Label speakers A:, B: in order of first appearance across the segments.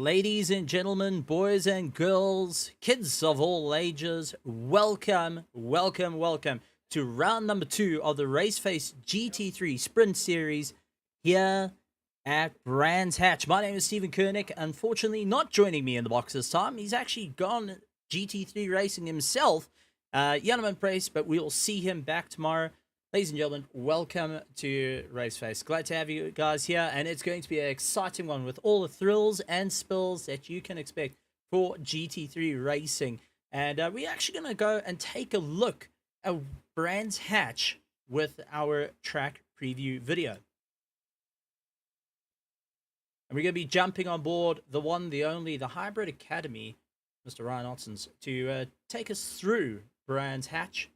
A: Ladies and gentlemen, boys and girls, kids of all ages, welcome to round number 2 of the RaceFace GT3 Sprint Series here at Brands Hatch. My name is Stephen Koenig. Unfortunately, not joining me in the box this time. He's actually gone GT3 racing himself. Yannaman Prace, but we'll see him back tomorrow. Ladies and gentlemen, welcome to RaceFace. Glad to have you guys here, and it's going to be an exciting one with all the thrills and spills that you can expect for GT3 racing. And we're actually going to go and take a look at Brands Hatch with our track preview video. And we're going to be jumping on board the one, the only, the Hybrid Academy, Mr. Ryan Ottens, to take us through Brands Hatch.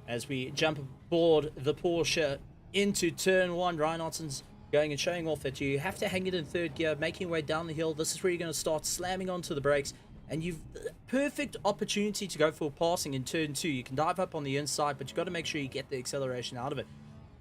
A: As we jump aboard the Porsche into turn 1, Ryan Otten's going and showing off that you have to hang it in third gear, making your way down the hill. This is where you're going to start slamming onto the brakes, and you've perfect opportunity to go for passing in turn 2. You can dive up on the inside, but you've got to make sure you get the acceleration out of it.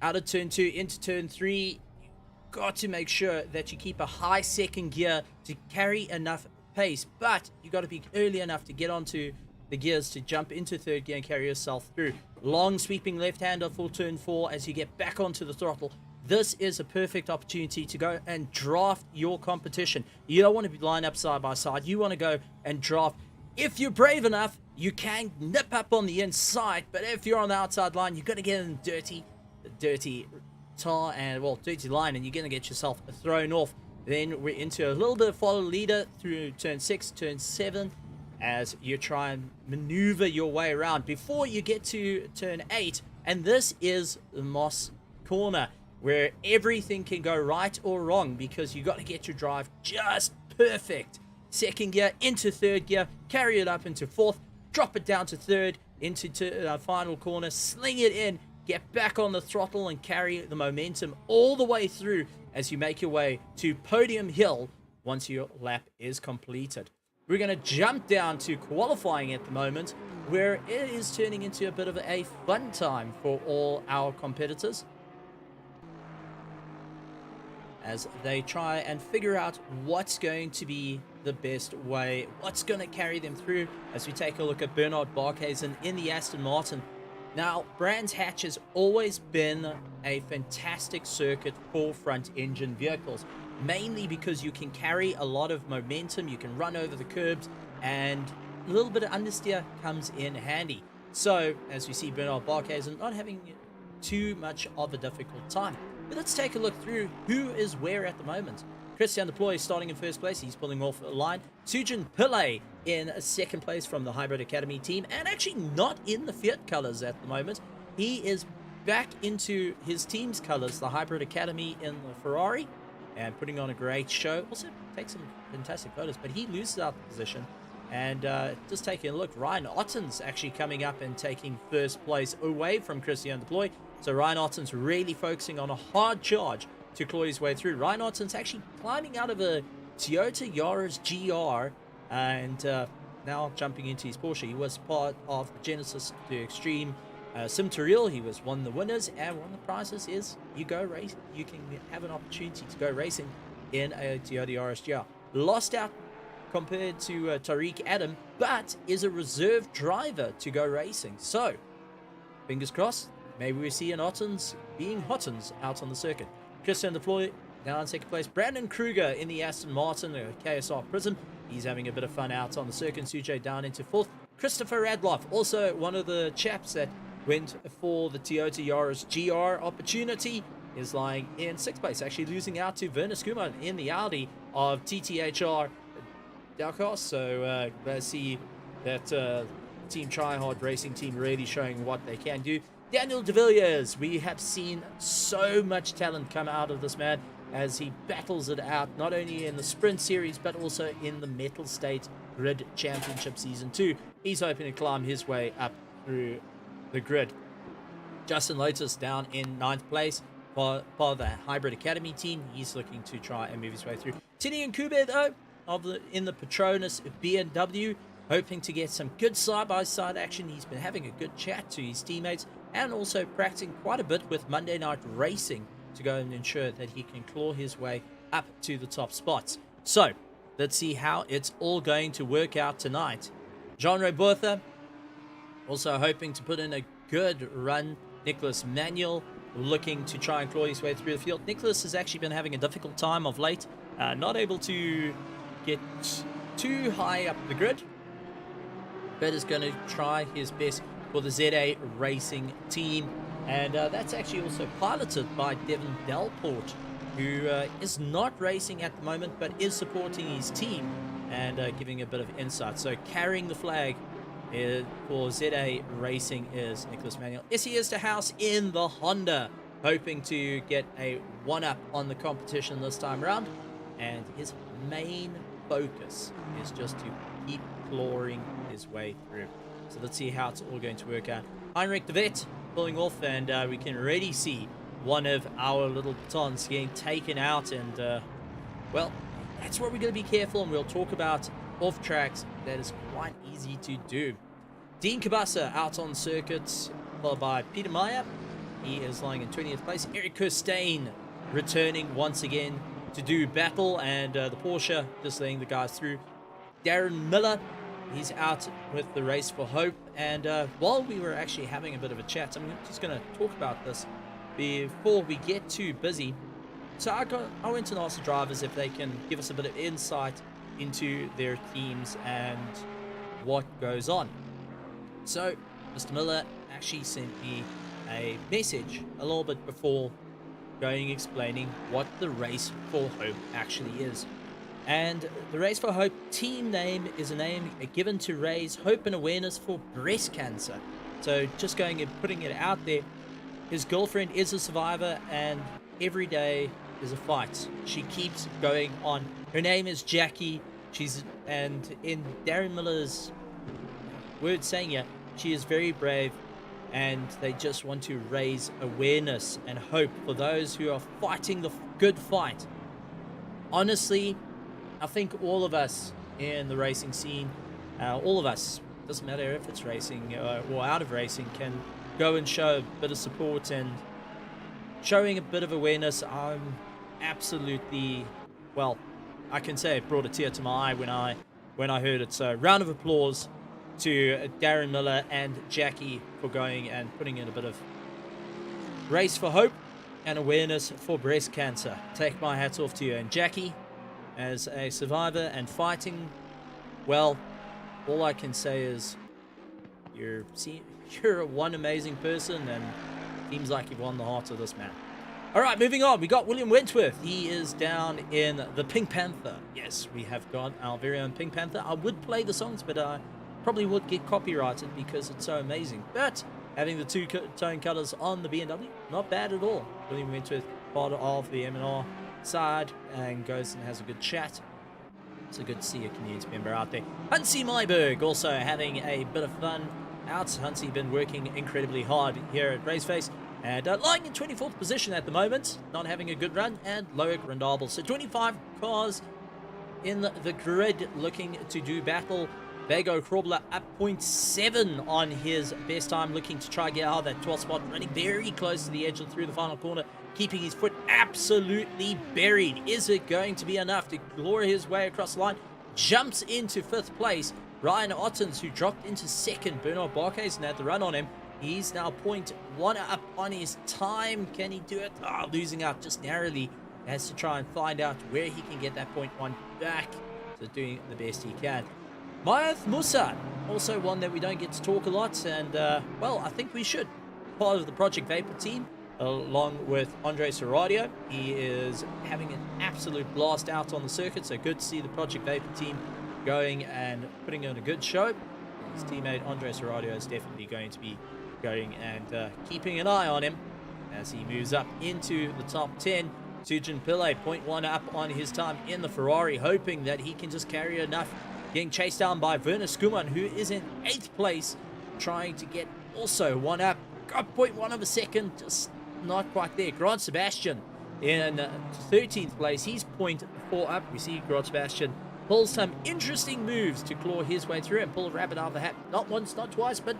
A: Out of turn 2 into turn 3, you've got to make sure that you keep a high second gear to carry enough pace, but you've got to be early enough to get onto the gears to jump into third gear and carry yourself through. Long sweeping left-hander for turn 4 as you get back onto the throttle. This is a perfect opportunity to go and draft your competition. You don't want to be lined up side by side. You want to go and draft. If you're brave enough, you can nip up on the inside, but if you're on the outside line, you've got to get in dirty tar and, well, dirty line, and you're going to get yourself thrown off. Then we're into a little bit of follow leader through turn 6, turn 7, as you try and maneuver your way around before you get to turn 8. And this is the Moss corner, where everything can go right or wrong because you got to get your drive just perfect. Second gear into third gear, carry it up into fourth, drop it down to third, into final corner, sling it in, get back on the throttle and carry the momentum all the way through as you make your way to Podium Hill once your lap is completed. We're going to jump down to qualifying at the moment, where it is turning into a bit of a fun time for all our competitors as they try and figure out what's going to be the best way, what's going to carry them through, as we take a look at Bernard Barkhuizen in the Aston Martin. Now, Brands Hatch has always been a fantastic circuit for front engine vehicles, mainly because you can carry a lot of momentum, you can run over the curbs, and a little bit of understeer comes in handy. So, as we see Bernard Barkhuizen not having too much of a difficult time. But let's take a look through who is where at the moment. Christian Deploy starting in first place, he's pulling off a line. Sujin Pillay in second place from the Hybrid Academy team, and actually not in the Fiat colors at the moment. He is back into his team's colors, the Hybrid Academy in the Ferrari, and putting on a great show. Also takes some fantastic photos, but he loses out the position. And just taking a look, Ryan Otten's actually coming up and taking first place away from Christian Deploy. So Ryan Otten's really focusing on a hard charge to claw his way through. Ryan Otten's actually climbing out of a Toyota Yaris GR and now jumping into his Porsche. He was part of the Genesis to Extreme Sim Turrell. He was one of the winners, and one of the prizes is you go race. You can have an opportunity to go racing in a Toyota Yaris GR. Lost out compared to Tariq Adam, but is a reserve driver to go racing. So, fingers crossed, maybe we see an Ottens being Hottens out on the circuit. Christian Deploy now in second place. Brandon Kruger in the Aston Martin, KSR Prism. He's having a bit of fun out on the circuit. Sujay down into fourth. Christopher Radloff, also one of the chaps that went for the Toyota Yaris GR opportunity, is lying in sixth place, actually losing out to Werner Skuman in the Audi of TTHR Dalkos. So glad to see that Team Tryhard Racing team really showing what they can do. Daniel De Villiers, we have seen so much talent come out of this man as he battles it out, not only in the Sprint Series, but also in the Metal State Grid Championship Season 2. He's hoping to climb his way up through the grid. Justin Lotus down in 9th place, part of the Hybrid Academy team. He's looking to try and move his way through. Tinian Kube, though, in the Petronas BMW, hoping to get some good side-by-side action. He's been having a good chat to his teammates and also practicing quite a bit with Monday Night Racing to go and ensure that he can claw his way up to the top spots. So let's see how it's all going to work out tonight. John Robertha also hoping to put in a good run. Nicholas Manuel looking to try and claw his way through the field. Nicholas has actually been having a difficult time of late, not able to get too high up the grid, but is going to try his best for the ZA Racing team. And that's actually also piloted by Devin Delport, who is not racing at the moment, but is supporting his team and giving a bit of insight. So carrying the flag for ZA Racing is Nicholas Manuel. He is to house in the Honda, hoping to get a one-up on the competition this time around. And his main focus is just to keep clawing his way through. So let's see how it's all going to work out. Heinrich de Vet pulling off, and we can already see one of our little batons getting taken out. And, well, that's where we're going to be careful, and we'll talk about off tracks. That is quite easy to do. Dean Cabasa out on circuits, followed by Peter Meyer. He is lying in 20th place. Eric Kirstein returning once again to do battle, and the Porsche just letting the guys through. Darren Miller, he's out with the Race for Hope. And while we were actually having a bit of a chat, I'm just going to talk about this before we get too busy. So I went and asked the drivers if they can give us a bit of insight into their teams and what goes on. So Mr. Miller actually sent me a message a little bit before explaining what the Race for Hope actually is. And the Race for Hope team name is a name given to raise hope and awareness for breast cancer. So just going and putting it out there. His girlfriend is a survivor, and every day is a fight. She keeps going on. Her name is Jackie. And in Darren Miller's words saying it, she is very brave, and they just want to raise awareness and hope for those who are fighting the good fight. Honestly, I think all of us in the racing scene, all of us, doesn't matter if it's racing or out of racing, can go and show a bit of support and showing a bit of awareness. I'm absolutely, well, I can say it brought a tear to my eye when I heard it. So round of applause to Darren Miller and Jackie for going and putting in a bit of Race for Hope and awareness for breast cancer. Take my hats off to you. And Jackie, as a survivor and fighting, well, all I can say is you're one amazing person, and seems like you've won the heart of this man. All right, moving on. We got William Wentworth. He is down in the Pink Panther. Yes, we have got our very own Pink Panther. I would play the songs, but I probably would get copyrighted because it's so amazing. But having the two-tone colors on the BMW, not bad at all. William Wentworth, part of the M&R side, and goes and has a good chat. It's good to see a community member out there. Hansi Myberg also having a bit of fun out. Hansi been working incredibly hard here at RaceFace, and lying in 24th position at the moment, not having a good run, and Loic Rendable. So 25 cars in the grid looking to do battle. Vago Krobler up 0.7 on his best time, looking to try and get out of that 12th spot, running very close to the edge and through the final corner, keeping his foot absolutely buried. Is it going to be enough to claw his way across the line? Jumps into 5th place. Ryan Ottens, who dropped into 2nd. Bernard Barkhuizen had the run on him. He's now 0.1 up on his time. Can he do it? Losing out just narrowly. Has to try and find out where he can get that 0.1 back. So doing the best he can. Mayath Musa, also one that we don't get to talk a lot, and well, I think we should. Part of the Project Vapor team, along with Andre Serradio. He is having an absolute blast out on the circuit, so good to see the Project Vapor team going and putting on a good show. His teammate Andre Serradio is definitely going to be going and keeping an eye on him as he moves up into the top 10. Sujin Pillay, 0.1 up on his time in the Ferrari, hoping that he can just carry enough. Getting chased down by Werner Skuman, who is in 8th place, trying to get also 1 up. Got 0.1 of a second, just not quite there. Grant Sebastian in 13th place. He's 0.4 up. We see Grant Sebastian pulls some interesting moves to claw his way through and pull a rabbit out of the hat. Not once, not twice, but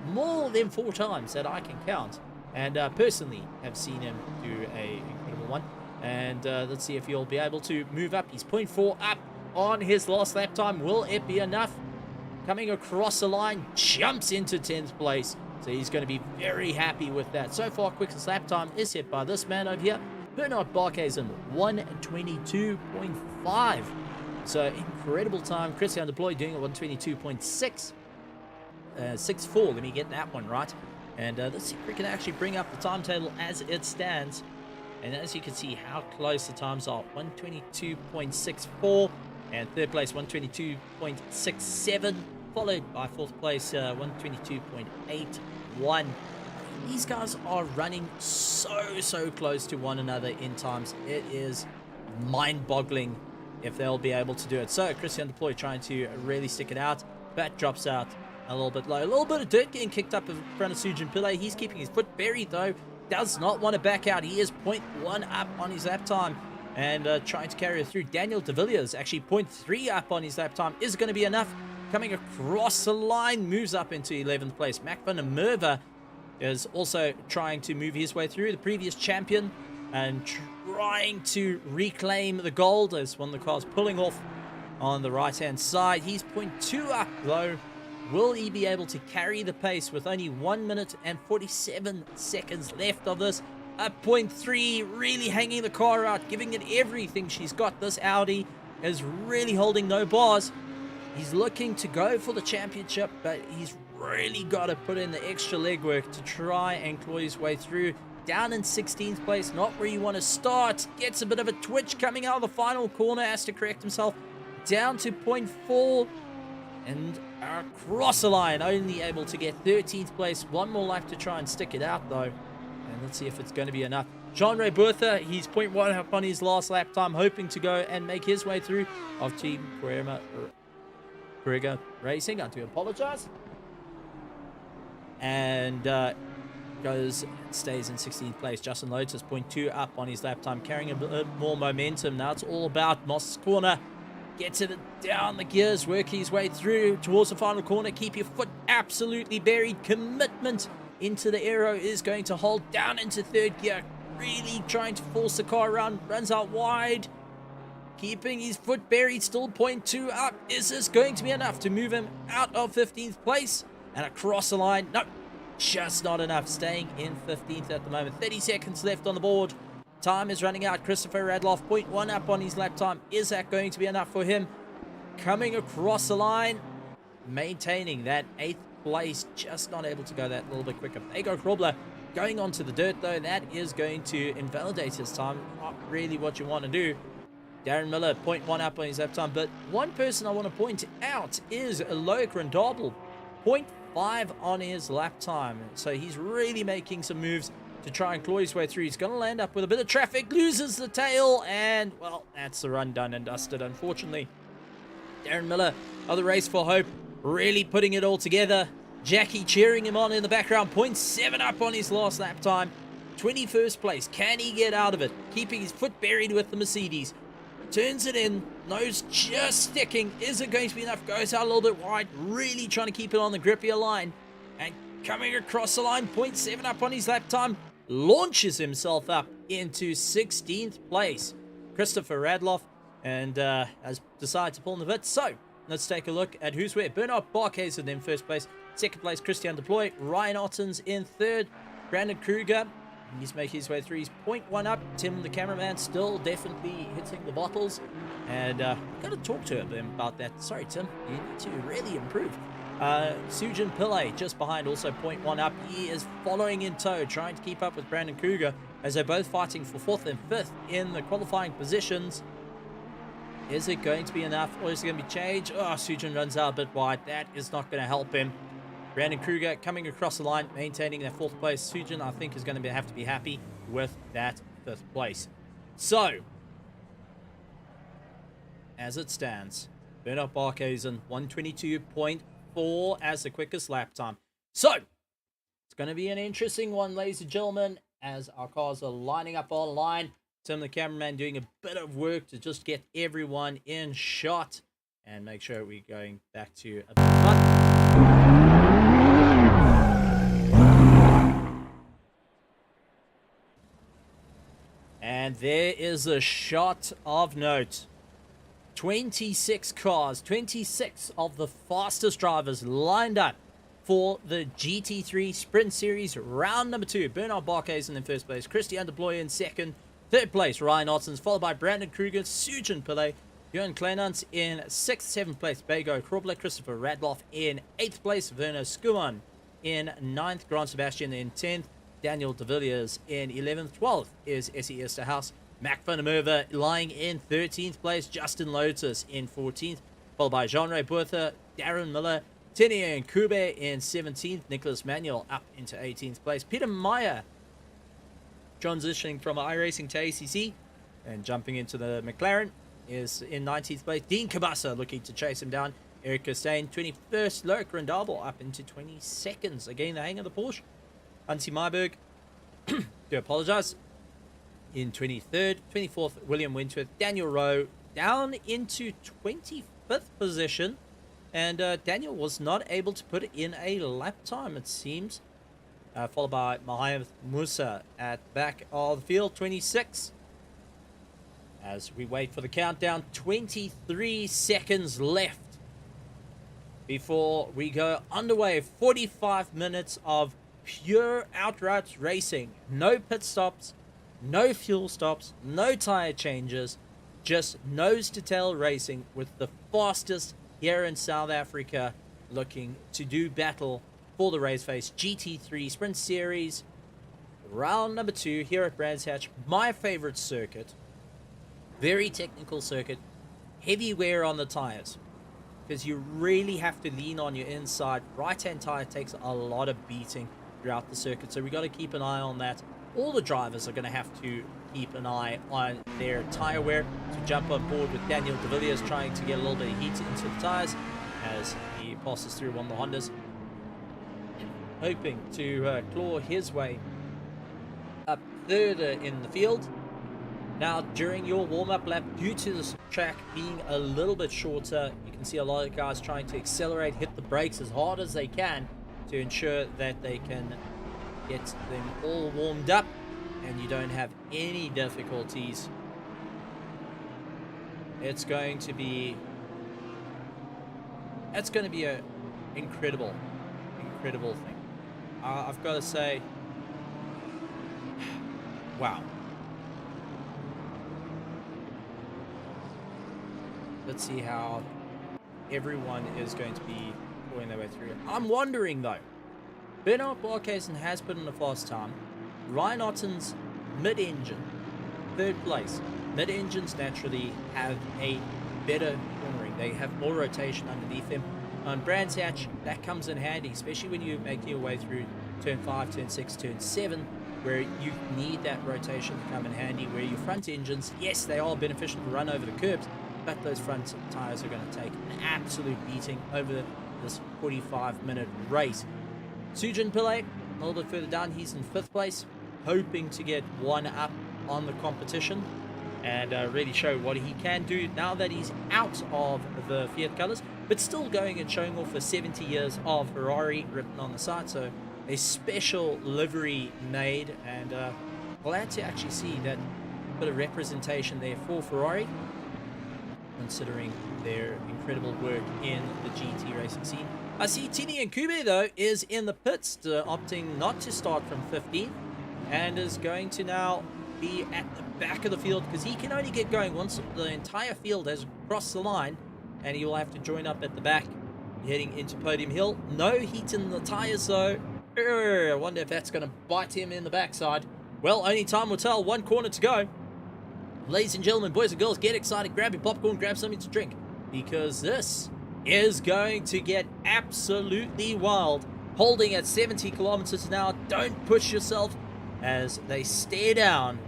A: more than 4 times that I can count. And personally have seen him do a incredible one. And let's see if he'll be able to move up. He's 0.4 up on his last lap time. Will it be enough? Coming across the line, jumps into 10th place. So he's going to be very happy with that. So far, quickest lap time is hit by this man over here, Bernard Barkhuizen, 1:22.5. So incredible time. Christian Deploy doing a 1:22.6. 6.4, let me get that one right. And let's see if we can actually bring up the timetable as it stands. And as you can see how close the times are, 1:22.64, and third place 1:22.67, followed by fourth place 1:22.81. These guys are running so close to one another in times. It is mind-boggling if they'll be able to do it. So Christian Deploy trying to really stick it out, but drops out a little bit low. A little bit of dirt getting kicked up in front of Sujin Pillay. He's keeping his foot buried though. Does not want to back out. He is 0.1 up on his lap time and trying to carry it through. Daniel De Villiers actually 0.3 up on his lap time. Is it going to be enough? Coming across the line, moves up into 11th place. Mac van der Merwe is also trying to move his way through, the previous champion, and trying to reclaim the gold as one of the cars pulling off on the right-hand side. He's 0.2 up though. Will he be able to carry the pace with only 1 minute and 47 seconds left of this? At 0.3, really hanging the car out, giving it everything she's got. This Audi is really holding no bars. He's looking to go for the championship, but he's really got to put in the extra legwork to try and claw his way through. Down in 16th place, not where you want to start. Gets a bit of a twitch coming out of the final corner, has to correct himself. Down to 0.4. And across the line, only able to get 13th place. One more lap to try and stick it out, though. And let's see if it's going to be enough. Jean-Ray Bertha, he's 0.1 up on his last lap time, hoping to go and make his way through of Team Correga Racing. I do apologize. And stays in 16th place. Justin Lotus, 0.2 up on his lap time, carrying a bit more momentum. Now it's all about Moss's corner. Gets it down the gears, working his way through towards the final corner. Keep your foot absolutely buried. Commitment into the aero is going to hold down into third gear. Really trying to force the car around. Runs out wide. Keeping his foot buried. Still 0.2 up. Is this going to be enough to move him out of 15th place? And across the line. No, just not enough. Staying in 15th at the moment. 30 seconds left on the board. Time is running out. Christopher Radloff, 0.1 up on his lap time. Is that going to be enough for him? Coming across the line, maintaining that 8th place, just not able to go that little bit quicker. Ego Krobler going onto the dirt, though. That is going to invalidate his time. Not really what you want to do. Darren Miller, 0.1 up on his lap time. But one person I want to point out is Loic Rendable, 0.5 on his lap time. So he's really making some moves to try and claw his way through. He's going to land up with a bit of traffic, loses the tail, and, well, that's the run done and dusted, unfortunately. Darren Miller of the Race for Hope really putting it all together. Jackie cheering him on in the background, 0.7 up on his last lap time. 21st place. Can he get out of it? Keeping his foot buried with the Mercedes. Turns it in. Nose just sticking. Is it going to be enough? Goes out a little bit wide. Really trying to keep it on the grippier line. And coming across the line, 0.7 up on his lap time. Launches himself up into 16th place. Christopher Radloff and has decided to pull in the bit. So let's take a look at who's where. Bernard Barkhuizen in first place. Second place, Christian Deploy. Ryan Ottens in third. Brandon Kruger, he's making his way through. He's 0.1 up. Tim, the cameraman, still definitely hitting the bottles. And I've got to talk to him about that. Sorry, Tim. You need to really improve. Sujin Pillay just behind, also 0.1 up. He is following in tow, trying to keep up with Brandon Kruger as they're both fighting for 4th and 5th in the qualifying positions. Is it going to be enough, or is it going to be changed? Oh, Sujin runs out a bit wide. That is not going to help him. Brandon Kruger coming across the line, maintaining that 4th place. Sujin, I think, is going to have to be happy with that 5th place. So, as it stands, Bernard Barkhuizen, 1:22.4 as the quickest lap time. So, it's going to be an interesting one, ladies and gentlemen, as our cars are lining up online. Tim, the cameraman, doing a bit of work to just get everyone in shot and make sure we're going back to a fun. And And there is a shot of note. 26 cars, 26 of the fastest drivers lined up for the GT3 Sprint Series round number 2. Bernard Barkhuizen in first place, Christian de Bloy in second, third place Ryan Ottens, followed by Brandon Kruger, Sujin Pillay, Johan Kleinans in 6th, 7th place, Bego Krobler, Christopher Radloff in 8th place, Werner Skuman in 9th, Grant Sebastian in 10th, Daniel de Villiers in 11th, 12th is Essie Esterhaus, Mac van der Merwe lying in 13th place, Justin Lotus in 14th, followed by Jean-Ray Bertha, Darren Miller, Tinian Kube in 17th, Nicholas Manuel up into 18th place, Peter Meyer transitioning from iRacing to ACC and jumping into the McLaren is in 19th place, Dean Kabasa looking to chase him down, Eric Costain 21st, Loic Rendable up into 22nd, again the hang of the Porsche, Hansi Myberg, do apologize, in 23rd, 24th, William Wentworth, Daniel Rowe down into 25th position, and Daniel was not able to put in a lap time, it seems, followed by Mohamed Musa at the back of the field, 26. As we wait for the countdown, 23 seconds left before we go underway. 45 minutes of pure outright racing, no pit stops, no fuel stops, no tire changes, just nose to tail racing with the fastest here in South Africa looking to do battle for the RaceFace GT3 Sprint Series round number 2 here at Brands Hatch, my favorite circuit. Very technical circuit, heavy wear on the tires because you really have to lean on your inside. Right hand tire takes a lot of beating throughout the circuit, so we got to keep an eye on that. All the drivers are going to have to keep an eye on their tire wear. To jump on board with Daniel de Villiers trying to get a little bit of heat into the tires as he passes through one of the Hondas, hoping to claw his way up third in the field. Now, during your warm-up lap, due to this track being a little bit shorter, you can see a lot of guys trying to accelerate, hit the brakes as hard as they can to ensure that they can get them all warmed up and you don't have any difficulties. It's going to be a incredible thing. I've got to say, wow. Let's see how everyone is going to be going their way through. I'm wondering though, Bernard Barkhuizen has put in a fast time. Ryan Otten's mid-engine, 3rd place. Mid-engines naturally have a better cornering. They have more rotation underneath them. On Brands Hatch, that comes in handy, especially when you're making your way through turn 5, turn 6, turn 7, where you need that rotation to come in handy, where your front engines, yes, they are beneficial to run over the curbs, but those front tires are going to take an absolute beating over this 45-minute race. Sujin Pillay, a little bit further down, he's in 5th place, hoping to get one up on the competition and really show what he can do now that he's out of the Fiat colours, but still going and showing off the 70 years of Ferrari written on the side. So a special livery made, and glad to actually see that bit of representation there for Ferrari, considering their incredible work in the GT racing scene. I see Tinian Kube though is in the pits, opting not to start from 15th and is going to now be at the back of the field because he can only get going once the entire field has crossed the line, and he will have to join up at the back heading into Podium Hill. No heat in the tires though. I wonder if that's going to bite him in the backside. Well, only time will tell. 1 corner to go. Ladies and gentlemen, boys and girls, get excited, grab your popcorn, grab something to drink, because this is going to get absolutely wild. Holding at 70 kilometers an hour, don't push yourself as they stare down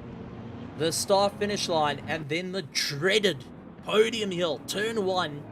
A: the start finish line, and then the dreaded Podium Hill, turn 1,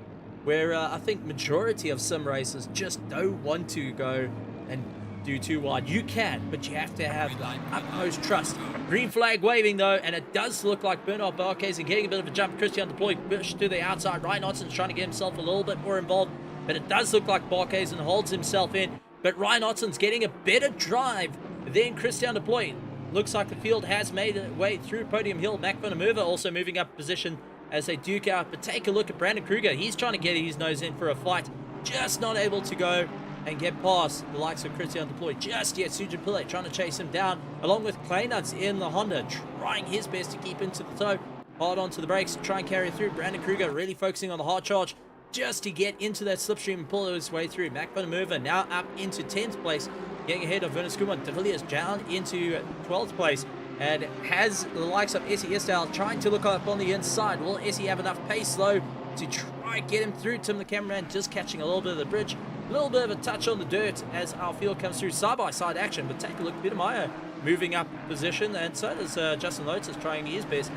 A: where I think majority of sim racers just don't want to go and do too wide. You can, but you have to have utmost trust. Green flag waving though, and it does look like Bernard Barkhuizen getting a bit of a jump. Christian deployed push to the outside. Ryan Otten's trying to get himself a little bit more involved, but it does look like Barkhuizen holds himself in. But Ryan Otten's getting a better drive than Christian deployed. looks like the field has made its way through Podium Hill. Mac van der Merwe also moving up position as they duke out. But take a look at Brandon Kruger. He's trying to get his nose in for a fight. Just not able to go and get past the likes of Christian Deploy just yet. Sujin Pillay trying to chase him down, along with Kleinans in the Honda, trying his best to keep into the toe. Hard onto the brakes, try and carry it through. Brandon Kruger really focusing on the hard charge just to get into that slipstream and pull his way through. Mac van der Merwe now up into 10th place, getting ahead of Werner Skuman. De Villiers down into 12th place, and has the likes of Essie Estel trying to look up on the inside. Will Essie have enough pace though to try and get him through? Tim the cameraman just catching a little bit of the bridge. A little bit of a touch on the dirt as our field comes through side-by-side action. But take a look, Peter Meyer moving up position, and so does Justin Lotus trying his best.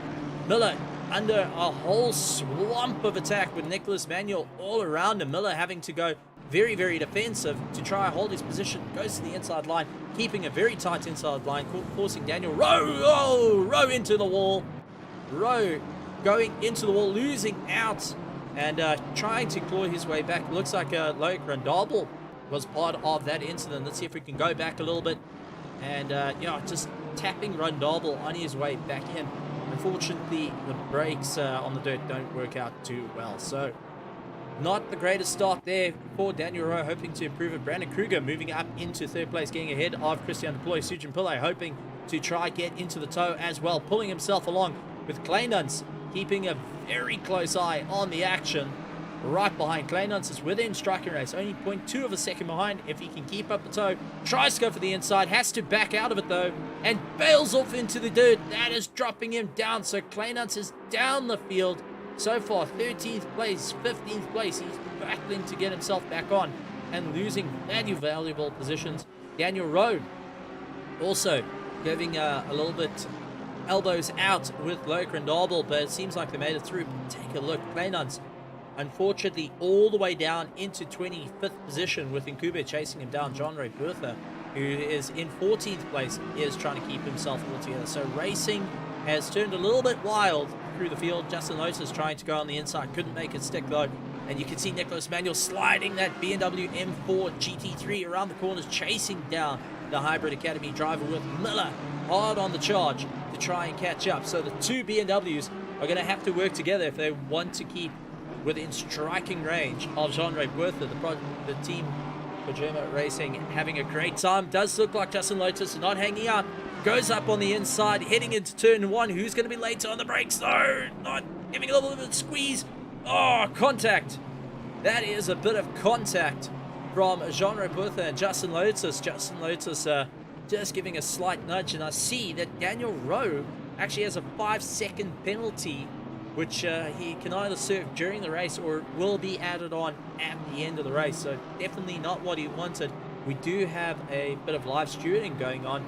A: Miller under a whole swamp of attack with Nicholas Manuel all around him. Miller having to go very, very defensive to try and hold his position. Goes to the inside line, keeping a very tight inside line, forcing Daniel Rowe into the wall. Rowe going into the wall, losing out, and trying to claw his way back. Looks like Loic Randabel was part of that incident. Let's see if we can go back a little bit. And yeah, just tapping Randabel on his way back in. Unfortunately, the brakes on the dirt don't work out too well. So, not the greatest start there for Daniel Rowe, hoping to improve it. Brandon Kruger moving up into 3rd place, getting ahead of Christian Deploy. Sujin Pillay hoping to try get into the toe as well, pulling himself along with Kleinans, keeping a very close eye on the action. Right behind, Kleinans is within striking race, only 0.2 of a second behind. If he can keep up the toe, tries to go for the inside, has to back out of it though, and bails off into the dirt. That is dropping him down, so Kleinans is down the field. So far, 13th place, 15th place. He's battling to get himself back on and losing valuable positions. Daniel Rowe also giving a little bit elbows out with Loic Randabel, but it seems like they made it through. Take a look, Kleinans unfortunately all the way down into 25th position, with Nkube chasing him down. John Ray Bertha, who is in 14th place, is trying to keep himself all together. So racing has turned a little bit wild through the field. Justin Lotus trying to go on the inside, couldn't make it stick though. And you can see Nicholas Manuel sliding that BMW M4 GT3 around the corners, chasing down the Hybrid Academy driver with Miller hard on the charge to try and catch up. So the two BMWs are going to have to work together if they want to keep within striking range of Jean-Ray Bertha. The team for Germa Racing having a great time. Does look like Justin Lotus not hanging up. Goes up on the inside, heading into turn 1. Who's going to be late on the brakes? No, not giving a little bit of a squeeze. Oh, contact. That is a bit of contact from Jean-Ray Bertha and Justin Lotus. Justin Lotus just giving a slight nudge, and I see that Daniel Rowe actually has a 5-second penalty, which he can either serve during the race or will be added on at the end of the race. So definitely not what he wanted. We do have a bit of live stewarding going on.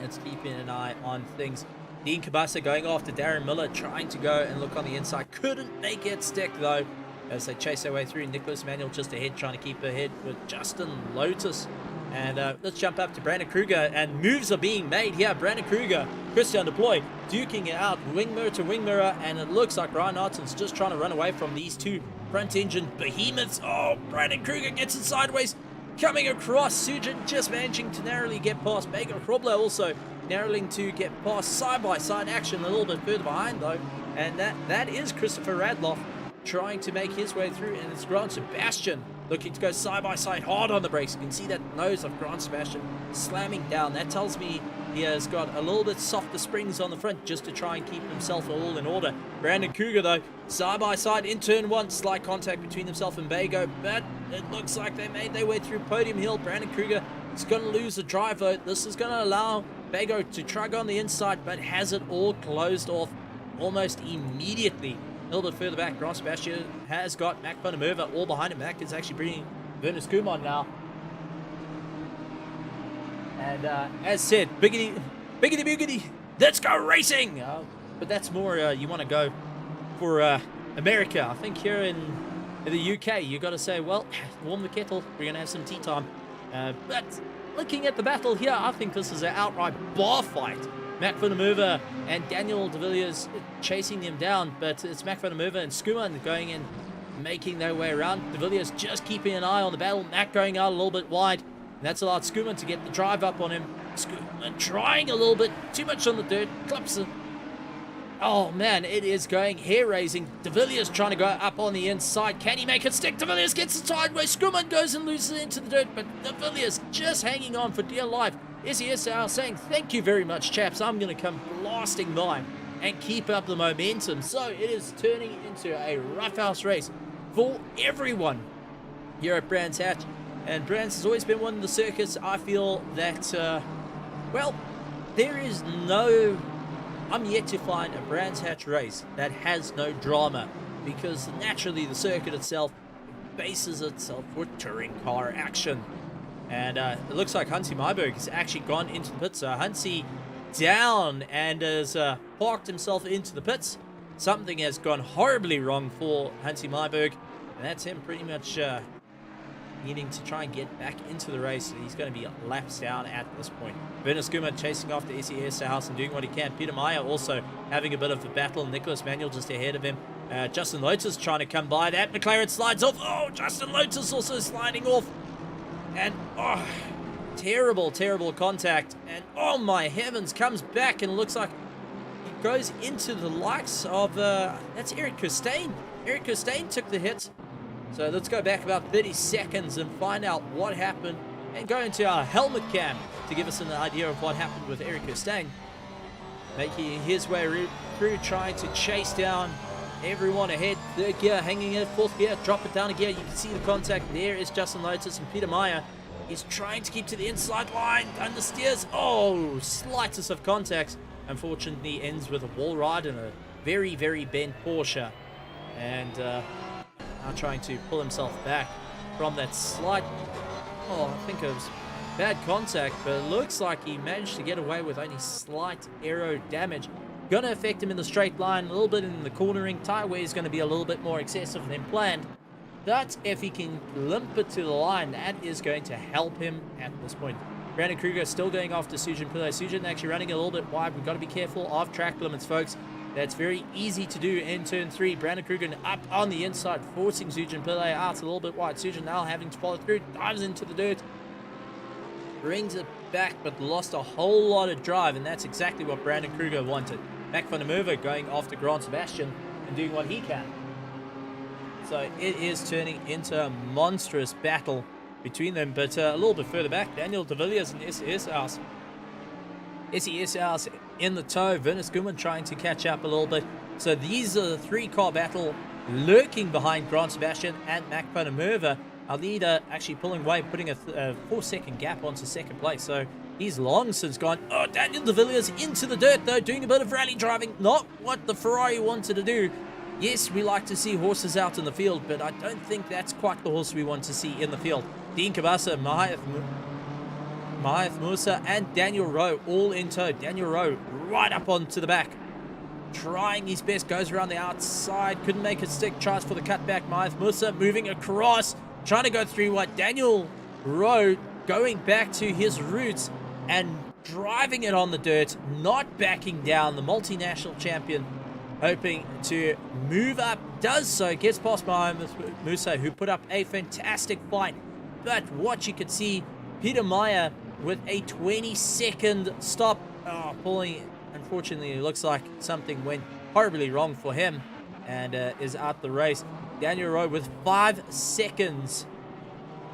A: Let's keep an eye on things. Dean Cabasa going after Darren Miller, trying to go and look on the inside. Couldn't make it stick though, as they chase their way through. Nicholas Manuel just ahead, trying to keep ahead with Justin Lotus. And let's jump up to Brandon Kruger, and moves are being made here. Brandon Kruger, Christian Deploy, duking it out, wing mirror to wing mirror, and it looks like Ryan Arton's just trying to run away from these two front engine behemoths. Oh, Brandon Kruger gets it sideways, coming across. Sujin just managing to narrowly get past. Baker Krobler also narrowing to get past. Side-by-side action a little bit further behind though, and that is Christopher Radloff trying to make his way through, and it's Grant Sebastian looking to go side-by-side hard on the brakes. You can see that nose of Grant Sebastian slamming down. That tells me he has got a little bit softer springs on the front just to try and keep himself all in order. Brandon Kruger though, side-by-side in turn 1, slight contact between himself and Bago, but it looks like they made their way through Podium Hill. Brandon Kruger is going to lose the drive though. This is going to allow Bago to try go on the inside, but has it all closed off almost immediately. A little bit further back, Grant Sebastian has got Mac van der Merwe all behind him. Mac is actually bringing Werner Skuman now. And as said, biggity boogity, let's go racing! But that's more, you want to go for America. I think here in the UK, you got to say, well, warm the kettle, we're going to have some tea time. But looking at the battle here, I think this is an outright bar fight. Mac van der Merwe and Daniel de Villiers chasing him down, but it's Mac van der Merwe and Skuman going in, making their way around. De Villiers just keeping an eye on the battle. Mac going out a little bit wide, and that's allowed Skuman to get the drive up on him. Scootman trying a little bit too much on the dirt, clips it. Oh man, it is going hair-raising. De Villiers trying to go up on the inside. Can he make it stick? De Villiers gets it sideways. Scootman goes and loses it into the dirt, but De Villiers just hanging on for dear life. SESR saying, thank you very much, chaps. I'm going to come blasting by and keep up the momentum. So it is turning into a roughhouse race for everyone here at Brands Hatch. And Brands has always been one of the circuits. I feel that, well, there is no... I'm yet to find a Brands Hatch race that has no drama, because naturally the circuit itself bases itself with touring car action. And it looks like Hansi Myberg has actually gone into the pits. So Hansi down and has parked himself into the pits. Something has gone horribly wrong for Hansi Myberg, and that's him pretty much needing to try and get back into the race. He's going to be laps down at this point. Werner Skuma chasing after SES House and doing what he can. Peter Meyer also having a bit of a battle. Nicholas Manuel just ahead of him. Justin Lotus trying to come by that. McLaren slides off. Oh, Justin Lotus also sliding off. And, oh, terrible, terrible contact. And, oh my heavens, comes back and looks like he goes into the likes of, that's Eric Costain. Eric Costain took the hit. So let's go back about 30 seconds and find out what happened and go into our helmet cam to give us an idea of what happened with Eric Costain. Making his way through, trying to chase down everyone ahead. Third gear, hanging in fourth gear, drop it down a gear. You can see the contact. There is Justin Lotus, and Peter Meyer is trying to keep to the inside line. Understeers. Oh, slightest of contacts. Unfortunately ends with a wall ride and a very, very bent Porsche. And now trying to pull himself back from that slight, oh, I think it was bad contact, but it looks like he managed to get away with only slight aero damage. Gonna affect him in the straight line, a little bit in the cornering. Tire wear is going to be a little bit more excessive than planned, but if he can limp it to the line, that is going to help him at this point. Brandon Kruger still going after Sujin Pillay. Sujin actually running a little bit wide. We've got to be careful of track limits, folks. That's very easy to do in turn 3. Brandon Kruger up on the inside, forcing Sujin Pillay out a little bit wide. Sujin now having to follow through, dives into the dirt, brings it back, but lost a whole lot of drive, and that's exactly what Brandon Kruger wanted. Mac van der Merwe going after Grant Sebastian and doing what he can. So it is turning into a monstrous battle between them, but a little bit further back, Daniel de Villiers and SES House. SES House in the tow, Werner Skuman trying to catch up a little bit. So these are the 3-car battle lurking behind Grant Sebastian and Mac van der Merwe. Our leader actually pulling away, putting a 4-second gap onto second place. So he's long since gone. Oh, Daniel de Villiers into the dirt though, doing a bit of rally driving. Not what the Ferrari wanted to do. Yes, we like to see horses out in the field, but I don't think that's quite the horse we want to see in the field. Dean Kabasa, Mahath Musa, and Daniel Rowe all in tow. Daniel Rowe right up onto the back, trying his best, goes around the outside, couldn't make it stick, tries for the cutback. Mahath Musa moving across, trying to go through what Daniel Rowe going back to his roots and driving it on the dirt, not backing down. The multinational champion hoping to move up, does so, gets past Mahath Musa, who put up a fantastic fight. But what you could see, Peter Meyer with a 20-second stop, pulling. Unfortunately, it looks like something went horribly wrong for him and is out the race. Daniel Rowe with 5 seconds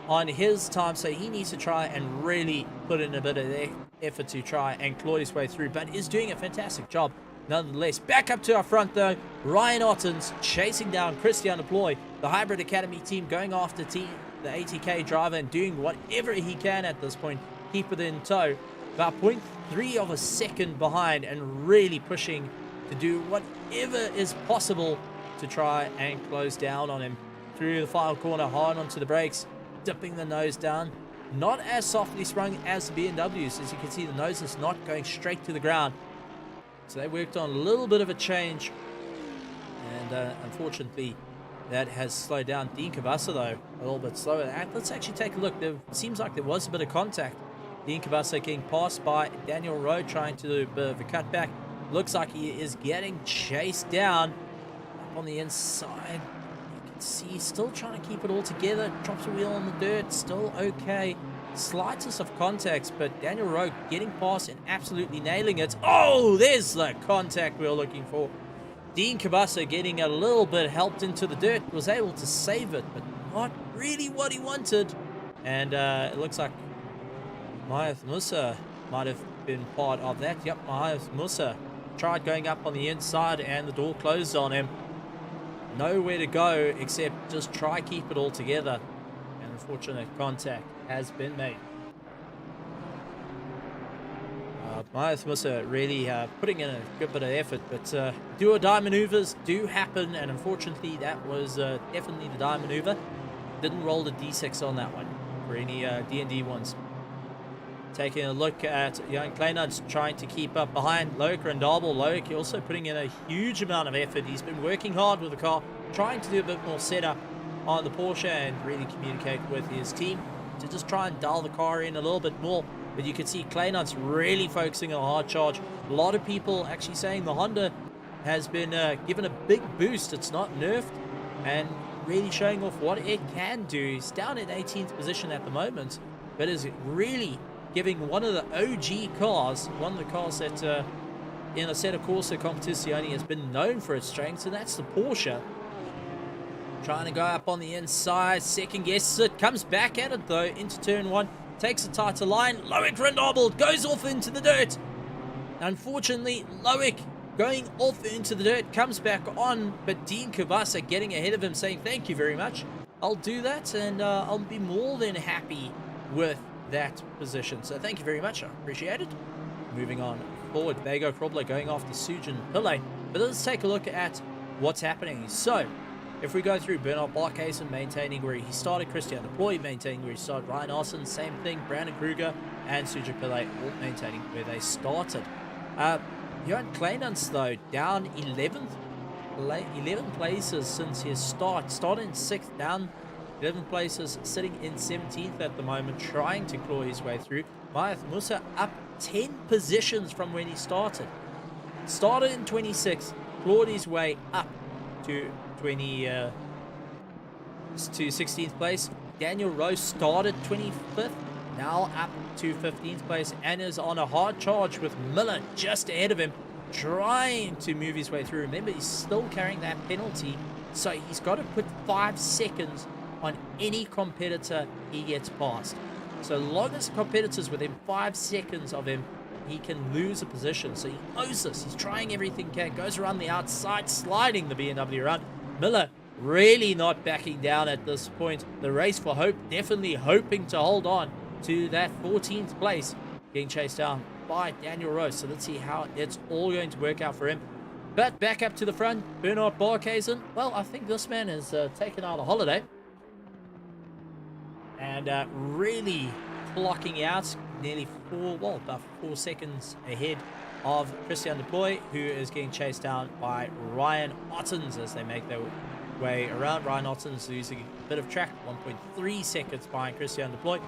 A: on his time, so he needs to try and really put in a bit of effort to try and claw his way through, but is doing a fantastic job nonetheless. Back up to our front though, Ryan Ottens chasing down Christian Deploy, the Hybrid Academy team going after the ATK driver and doing whatever he can at this point, keep it in tow. About 0.3 of a second behind and really pushing to do whatever is possible to try and close down on him. Through the final corner, hard onto the brakes, dipping the nose down. Not as softly sprung as the BMWs. As you can see, the nose is not going straight to the ground. So they worked on a little bit of a change. And unfortunately, that has slowed down. Dean Cavassa, though, a little bit slower. Let's actually take a look. There seems like there was a bit of contact. Dean Cavassa getting passed by Daniel Rowe, trying to do a bit of a cutback. Looks like he is getting chased down up on the inside. You can Let's see, still trying to keep it all together. Drops a wheel on the dirt, still okay. Slightest of contacts, but Daniel Rowe getting past and absolutely nailing it. Oh, there's the contact we were looking for. Dean Kabasa getting a little bit helped into the dirt, was able to save it, but not really what he wanted. And it looks like Mayath Musa might have been part of that. Yep, Mayath Musa tried going up on the inside and the door closed on him. Nowhere to go except just try keep it all together. And unfortunate contact has been made. Mayath Musa really putting in a good bit of effort, but do or die maneuvers do happen, and unfortunately that was definitely the die maneuver. Didn't roll the D6 on that one for any D&D ones. Taking a look at young Kleinans trying to keep up behind Loic Rendable. Loic also putting in a huge amount of effort. He's been working hard with the car, trying to do a bit more setup on the Porsche and really communicate with his team to just try and dial the car in a little bit more. But you can see Kleinans really focusing on a hard charge. A lot of people actually saying the Honda has been given a big boost. It's not nerfed, and really showing off what it can do. He's down in 18th position at the moment, but is really giving one of the OG cars, one of the cars that in a Assetto Corsa Competizione has been known for its strengths, and that's the Porsche. Trying to go up on the inside, second guesses it, comes back at it though, into turn one, takes a tighter line. Loic Rendable goes off into the dirt. Unfortunately, Loic going off into the dirt, comes back on, but Dean Kabasa getting ahead of him saying, thank you very much, I'll do that, and I'll be more than happy with that position. So thank you very much, I appreciate it. Moving on forward, Bego Krobler going after Sujin Pillay. But let's take a look at what's happening. So if we go through, Bernard Barkhuizen maintaining where he started, Christian Deploy maintaining where he started, Ryan Arson, same thing, Brandon Kruger and Sujin Pillay all maintaining where they started. Johan Kleinans though down 11 places since his start. Started in 6th, down 11 places, sitting in 17th at the moment, trying to claw his way through. Mayath Musa up 10 positions from when he started. Started in 26th, clawed his way up to 16th place. Daniel Rose started 25th, now up to 15th place, and is on a hard charge with Miller just ahead of him, trying to move his way through. Remember, he's still carrying that penalty, so he's got to put 5 seconds on any competitor he gets past. So long as the competitor's within 5 seconds of him, he can lose a position. So he knows this. He's trying everything he can. Goes around the outside, sliding the BMW around. Miller really not backing down at this point. The race for hope, definitely hoping to hold on to that 14th place. Getting chased down by Daniel Rose. So let's see how it's all going to work out for him. But back up to the front, Bernard Barkhuizen. Well, I think this man has taken out a holiday. And really clocking out nearly about 4 seconds ahead of Christian Deploy, who is getting chased down by Ryan Ottens as they make their way around. Ryan Ottens losing a bit of track, 1.3 seconds behind Christian Deploy.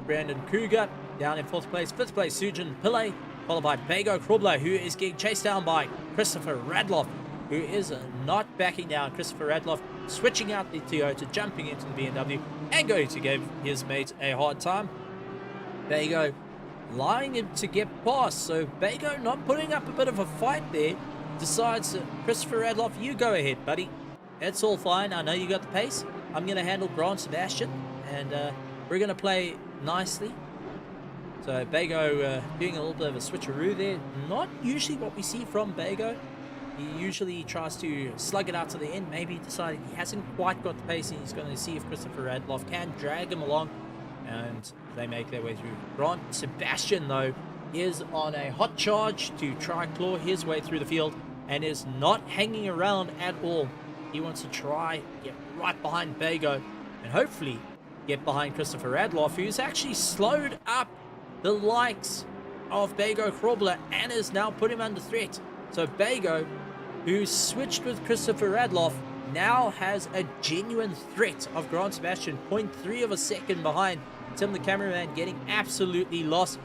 A: Brandon Kruger down in 4th place. 5th place, Sujin Pillay, followed by Bego Krobler, who is getting chased down by Christopher Radloff, who is not backing down. Christopher Radloff switching out the Toyota, jumping into the BMW, and going to give his mate a hard time. Bego allowing him to get past, so Bego not putting up a bit of a fight there. Decides, Christopher Radloff, you go ahead, buddy. It's all fine. I know you got the pace. I'm going to handle Grant Sebastian, and we're going to play nicely. So Bego doing a little bit of a switcheroo there. Not usually what we see from Bego. He usually tries to slug it out to the end. Maybe decided he hasn't quite got the pace, and he's going to see if Christopher Radloff can drag him along, and they make their way through. Grant Sebastian, though, is on a hot charge to try claw his way through the field and is not hanging around at all. He wants to try get right behind Bego and hopefully get behind Christopher Radloff, who's actually slowed up the likes of Bego Krobler and has now put him under threat. So Bego, who switched with Christopher Radloff, now has a genuine threat of Grant Sebastian, 0.3 of a second behind. Tim the cameraman getting absolutely lost,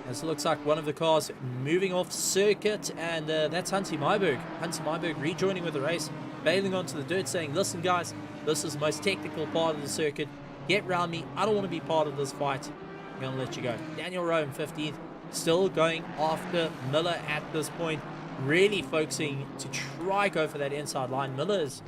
A: as it looks like one of the cars moving off circuit, and that's Hansi Maiberg. Hansi Maiberg rejoining with the race. bailing onto the dirt, saying, listen guys, this is the most technical part of the circuit. Get round me. I don't want to be part of this fight. I'm going to let you go. Daniel Rowe in 15th, still going after Miller at this point. Really focusing to try go for that inside line. Miller is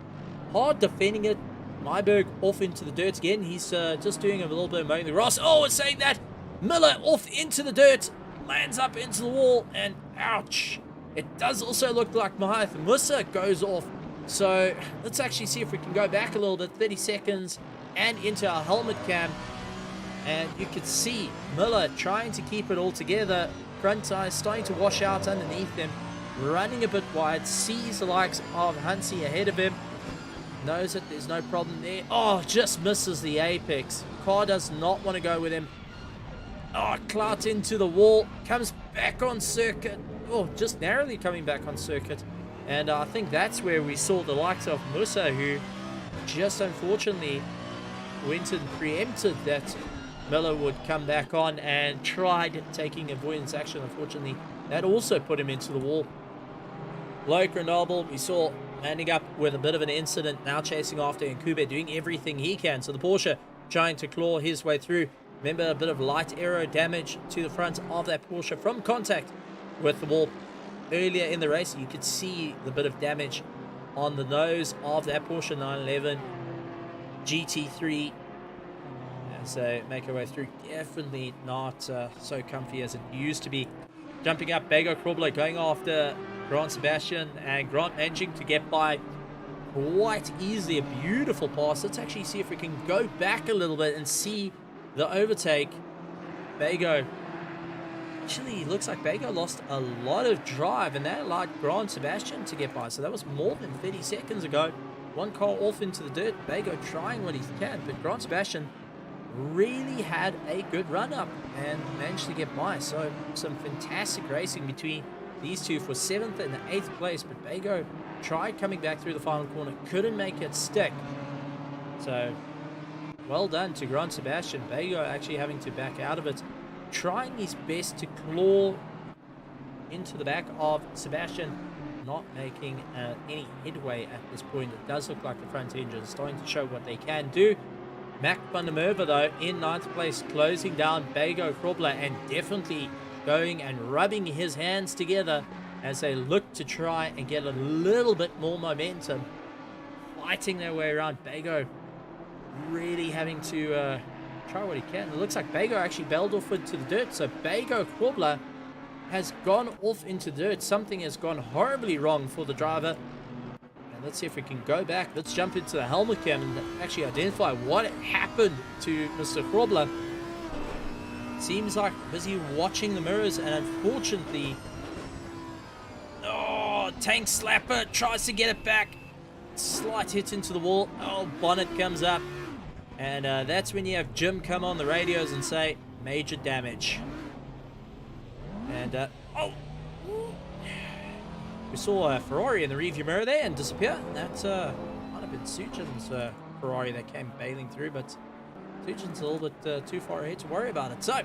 A: hard defending it. Nyberg off into the dirt again. He's just doing a little bit of mowing the grass. Oh, it's saying that. Miller off into the dirt. Lands up into the wall. And ouch. It does also look like Mahath Musa goes off. So let's actually see if we can go back a little bit. 30 seconds and into our helmet cam. And you can see Miller trying to keep it all together. Front tires starting to wash out underneath him. Running a bit wide. Sees the likes of Hansi ahead of him. Knows that there's no problem there. Oh, just misses the apex. Car does not want to go with him. Oh, Clout into the wall. Comes back on circuit. Oh, just narrowly coming back on circuit. And I think that's where we saw the likes of Musa, who just unfortunately went and preempted that Miller would come back on and tried taking avoidance action. Unfortunately, that also put him into the wall. Loic Renable, we saw landing up with a bit of an incident, now chasing after Nkube, doing everything he can. So the Porsche trying to claw his way through. Remember, a bit of light aero damage to the front of that Porsche from contact with the wall. Earlier in the race, you could see the bit of damage on the nose of that Porsche 911 GT3. So make our way through. Definitely not so comfy as it used to be. Jumping up, Bego Krobler going after Grant Sebastian, and Grant managing to get by quite easily. A beautiful pass. Let's actually see if we can go back a little bit and see the overtake. Bego. Actually, looks like Bego lost a lot of drive, and that allowed Grant Sebastian to get by. So that was more than 30 seconds ago. One car off into the dirt. Bego trying what he can, but Grant Sebastian really had a good run up and managed to get by. So some fantastic racing between these two for 7th and 8th place, but Bego tried coming back through the final corner, couldn't make it stick. So well done to Grant Sebastian. Bego actually having to back out of it, trying his best to claw into the back of Sebastian, not making any headway at this point. It does look like the front engine is starting to show what they can do. Mac van der Merwe, though, in 9th place, closing down Bego Krobler and definitely going and rubbing his hands together as they look to try and get a little bit more momentum, fighting their way around. Bego really having to try what he can. It looks like Bego actually bailed off into the dirt, so Bego Krobler has gone off into dirt. Something has gone horribly wrong for the driver. Let's see if we can go back. Let's jump into the helmet cam and actually identify what happened to Mr. Krobler. Seems like busy watching the mirrors, and unfortunately, oh, tank slapper tries to get it back. Slight hit into the wall. Oh, bonnet comes up. And that's when you have Jim come on the radios and say, major damage. And, oh! We saw a Ferrari in the rearview mirror there and disappear. That might have been Sujin's Ferrari that came bailing through, but Sujin's a little bit too far ahead to worry about it. So,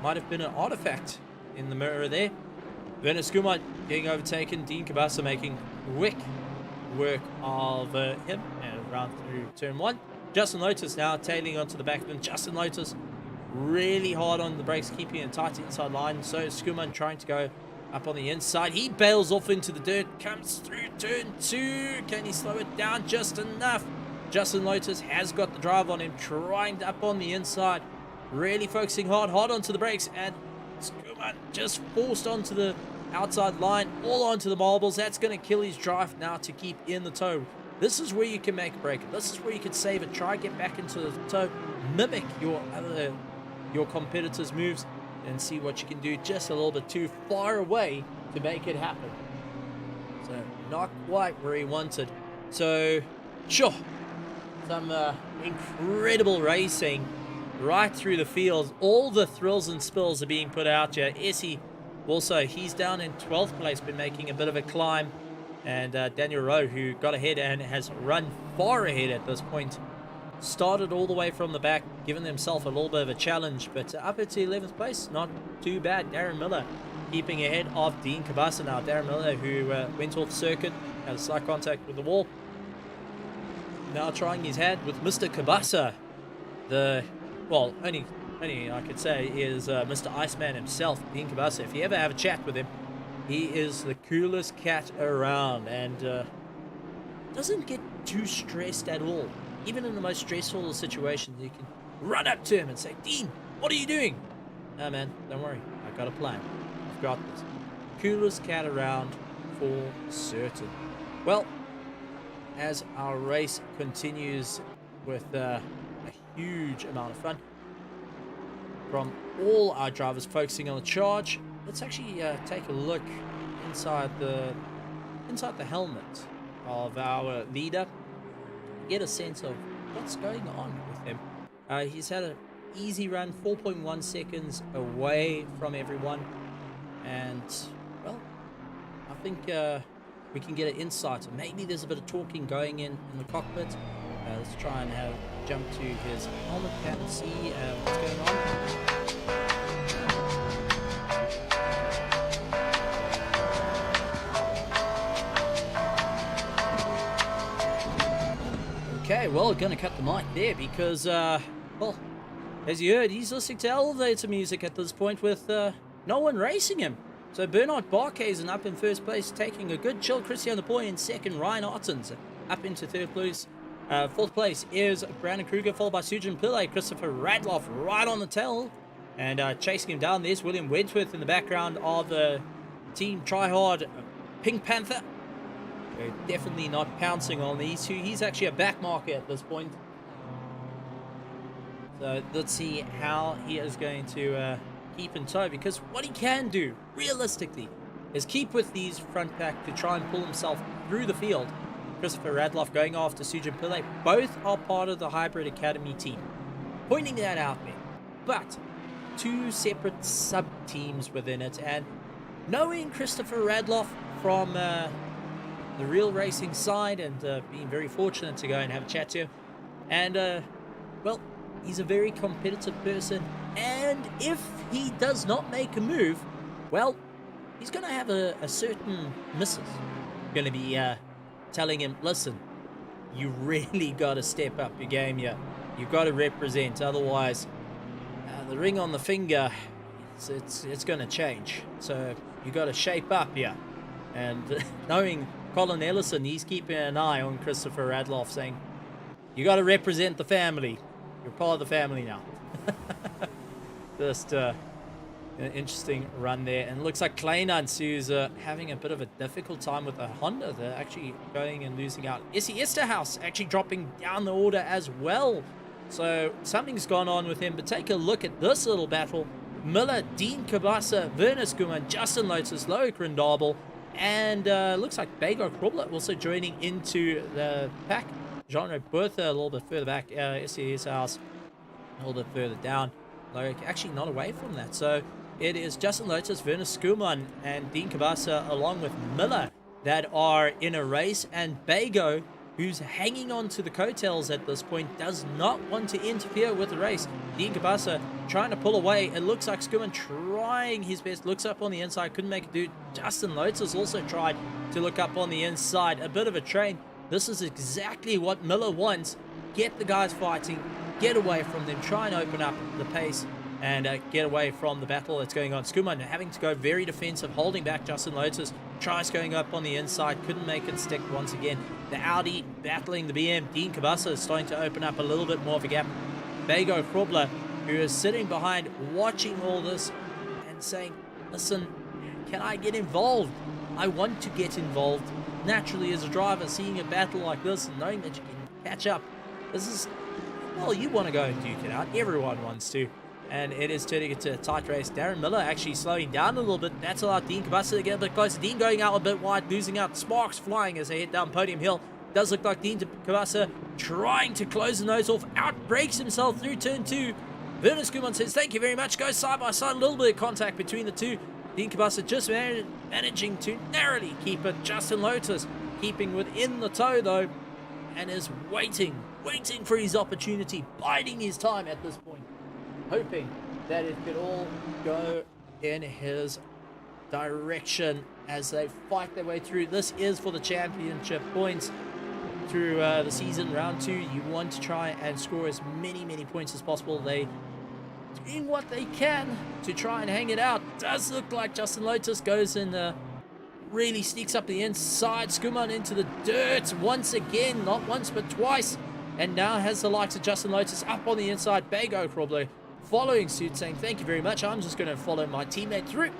A: might have been an artifact in the mirror there. Werner Skuman getting overtaken. Dean Kabasa making quick work of him and around through turn 1. Justin Lotus now tailing onto the back of him. Justin Lotus really hard on the brakes, keeping it tight inside line. So Skuman trying to go up on the inside. He bails off into the dirt, comes through turn 2. Can he slow it down just enough? Justin Lotus has got the drive on him, trying up on the inside, really focusing hard onto the brakes, and Skuman just forced onto the outside line, all onto the marbles. That's going to kill his drive now to keep in the tow. This is where you can make a break. This is where you can save it. Try get back into the tow, mimic your competitors' moves, and see what you can do just a little bit too far away to make it happen. So not quite where he wanted. So sure, some incredible racing right through the field. All the thrills and spills are being put out here. Essie also, he's down in 12th place, been making a bit of a climb. And Daniel Rowe, who got ahead and has run far ahead at this point, started all the way from the back, giving himself a little bit of a challenge, but up into 11th place, not too bad. Darren Miller keeping ahead of Dean Kabasa now. Darren Miller, who went off circuit, Had a slight contact with the wall. Now trying his hand with Mr. Kabasa. Well, only I could say is Mr. Iceman himself, Dean Kabasa. If you ever have a chat with him, he is the coolest cat around and doesn't get too stressed at all. Even in the most stressful of situations, you can run up to him and say, Dean, what are you doing? No, man, don't worry. I got a plan. I've got this. Coolest cat around for certain. Well, as our race continues with a huge amount of fun from all our drivers focusing on the charge, let's actually take a look inside the helmet of our leader, get a sense of what's going on with him. He's had an easy run, 4.1 seconds away from everyone, and well, I think we can get an insight. Maybe there's a bit of talking going in the cockpit. Let's try and jump to his helmet pad and see what's going on. Okay, well, gonna cut the mic there because, well, as you heard, he's listening to elevator music at this point with no one racing him. So Bernard Barkhuizen up in first place, taking a good chill. Christian Boy in second. Ryan Ottens up into third place. Fourth place is Brandon Kruger, followed by Sujin Pillay. Christopher Radloff right on the tail. And chasing him down, there's William Wedgworth in the background of Team Tryhard Pink Panther. We're definitely not pouncing on these two. He's actually a back marker at this point. So let's see how he is going to keep in tow, because what he can do, realistically, is keep with these front pack to try and pull himself through the field. Christopher Radloff going after Sujin Pillay. Both are part of the Hybrid Academy team. Pointing that out there. But two separate sub-teams within it. And knowing Christopher Radloff from the real racing side and being very fortunate to go and have a chat to him. And, well, he's a very competitive person. And if he does not make a move, well, he's going to have a certain missus. Going to be telling him, listen, you really got to step up your game here. You've got to represent. Otherwise, the ring on the finger, it's going to change. So you got to shape up here. And knowing Colin Ellison, he's keeping an eye on Christopher Radloff, saying, you got to represent the family. You're part of the family now. Just an interesting run there. And it looks like Kleinans, who's having a bit of a difficult time with the Honda. They're actually going and losing out. Essie Esterhaus actually dropping down the order as well. So something's gone on with him. But take a look at this little battle. Miller, Dean Kabasa, Werner Skuman, Justin Lotus, Loic Rendabel, and looks like Bago Krobler also joining into the pack. Jean Bertha a little bit further back. SCS House a little bit further down. Loic actually not away from that. So it is Justin Lotus, Werner Skuman, and Dean Kabasa along with Miller that are in a race. And Bago, who's hanging on to the coattails at this point, does not want to interfere with the race. Dean Kabasa trying to pull away. It looks like Skuman trying his best. Looks up on the inside. Couldn't make it do. Justin Lotus also tried to look up on the inside. A bit of a train. This is exactly what Miller wants. Get the guys fighting. Get away from them. Try and open up the pace and get away from the battle that's going on. Skuman having to go very defensive, holding back Justin Lotus. Tries going up on the inside. Couldn't make it stick once again. The Audi battling the BM. Dean Kabasa is starting to open up a little bit more of a gap. Bago Krobler, who is sitting behind watching all this and saying, listen, can I get involved? I want to get involved. Naturally, as a driver, seeing a battle like this and knowing that you can catch up, this is, well, you want to go and duke it out. Everyone wants to. And it is turning into a tight race. Darren Miller actually slowing down a little bit. That's allowed Dean Kabasa to get a bit closer. Dean going out a bit wide, losing out. Sparks flying as they head down Podium Hill. Does look like Dean Kabasa trying to close the nose off. Outbreaks himself through turn 2. Werner Skuman says, thank you very much. Goes side by side. A little bit of contact between the two. Dean Kabasa just managing to narrowly keep it. Justin Lotus keeping within the tow though. And is waiting for his opportunity. Biding his time at this point. Hoping that it could all go in his direction as they fight their way through. This is for the championship points through the season. Round 2, you want to try and score as many points as possible. They doing what they can to try and hang it out. Does look like Justin Lotus goes and really sneaks up the inside. Skuman into the dirt once again, not once but twice, and now has the likes of Justin Lotus up on the inside. Bago probably following suit, saying thank you very much, I'm just going to follow my teammate through,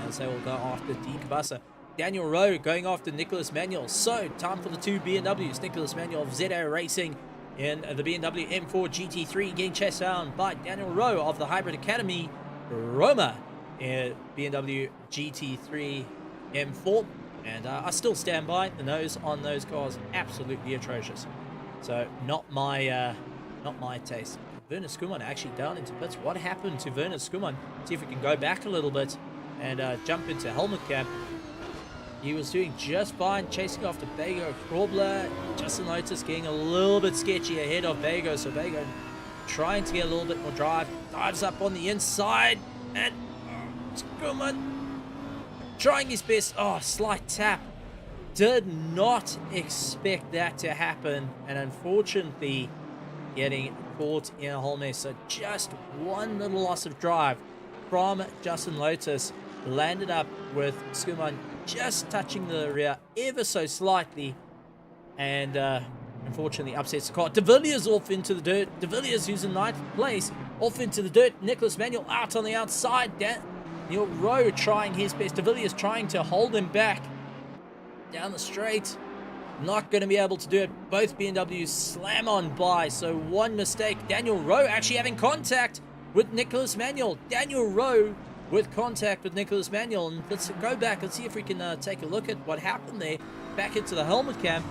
A: as they will go after Dean Kabasa. Daniel Rowe going after Nicholas Manuel. So time for the two BMWs. Nicholas Manuel of ZA Racing in the BMW M4 GT3 getting chased down by Daniel Rowe of the Hybrid Academy Roma in BMW GT3 M4, and I still stand by the nose on those cars, absolutely atrocious. So not my taste. Werner Skuman actually down into pits. What happened to Werner Skuman? See if we can go back a little bit and jump into helmet cam. He was doing just fine, chasing after Bago Krobler. Justin Lotus getting a little bit sketchy ahead of Bago, so Bago trying to get a little bit more drive. Dives up on the inside, and Skuman trying his best. Oh, slight tap. Did not expect that to happen, and unfortunately getting caught in a whole mess. So just one little loss of drive from Justin Lotus. Landed up with Skuman just touching the rear ever so slightly, and unfortunately upsets the car. De Villiers off into the dirt. De Villiers, who's in 9th place, off into the dirt. Nicholas Manuel out on the outside. Neil Rowe trying his best. De Villiers trying to hold him back down the straight. Not going to be able to do it. Both BMWs slam on by, so one mistake. Daniel Rowe actually having contact with Nicholas Manuel. Daniel Rowe with contact with Nicholas Manuel. And let's go back and see if we can take a look at what happened there. Back into the helmet cam.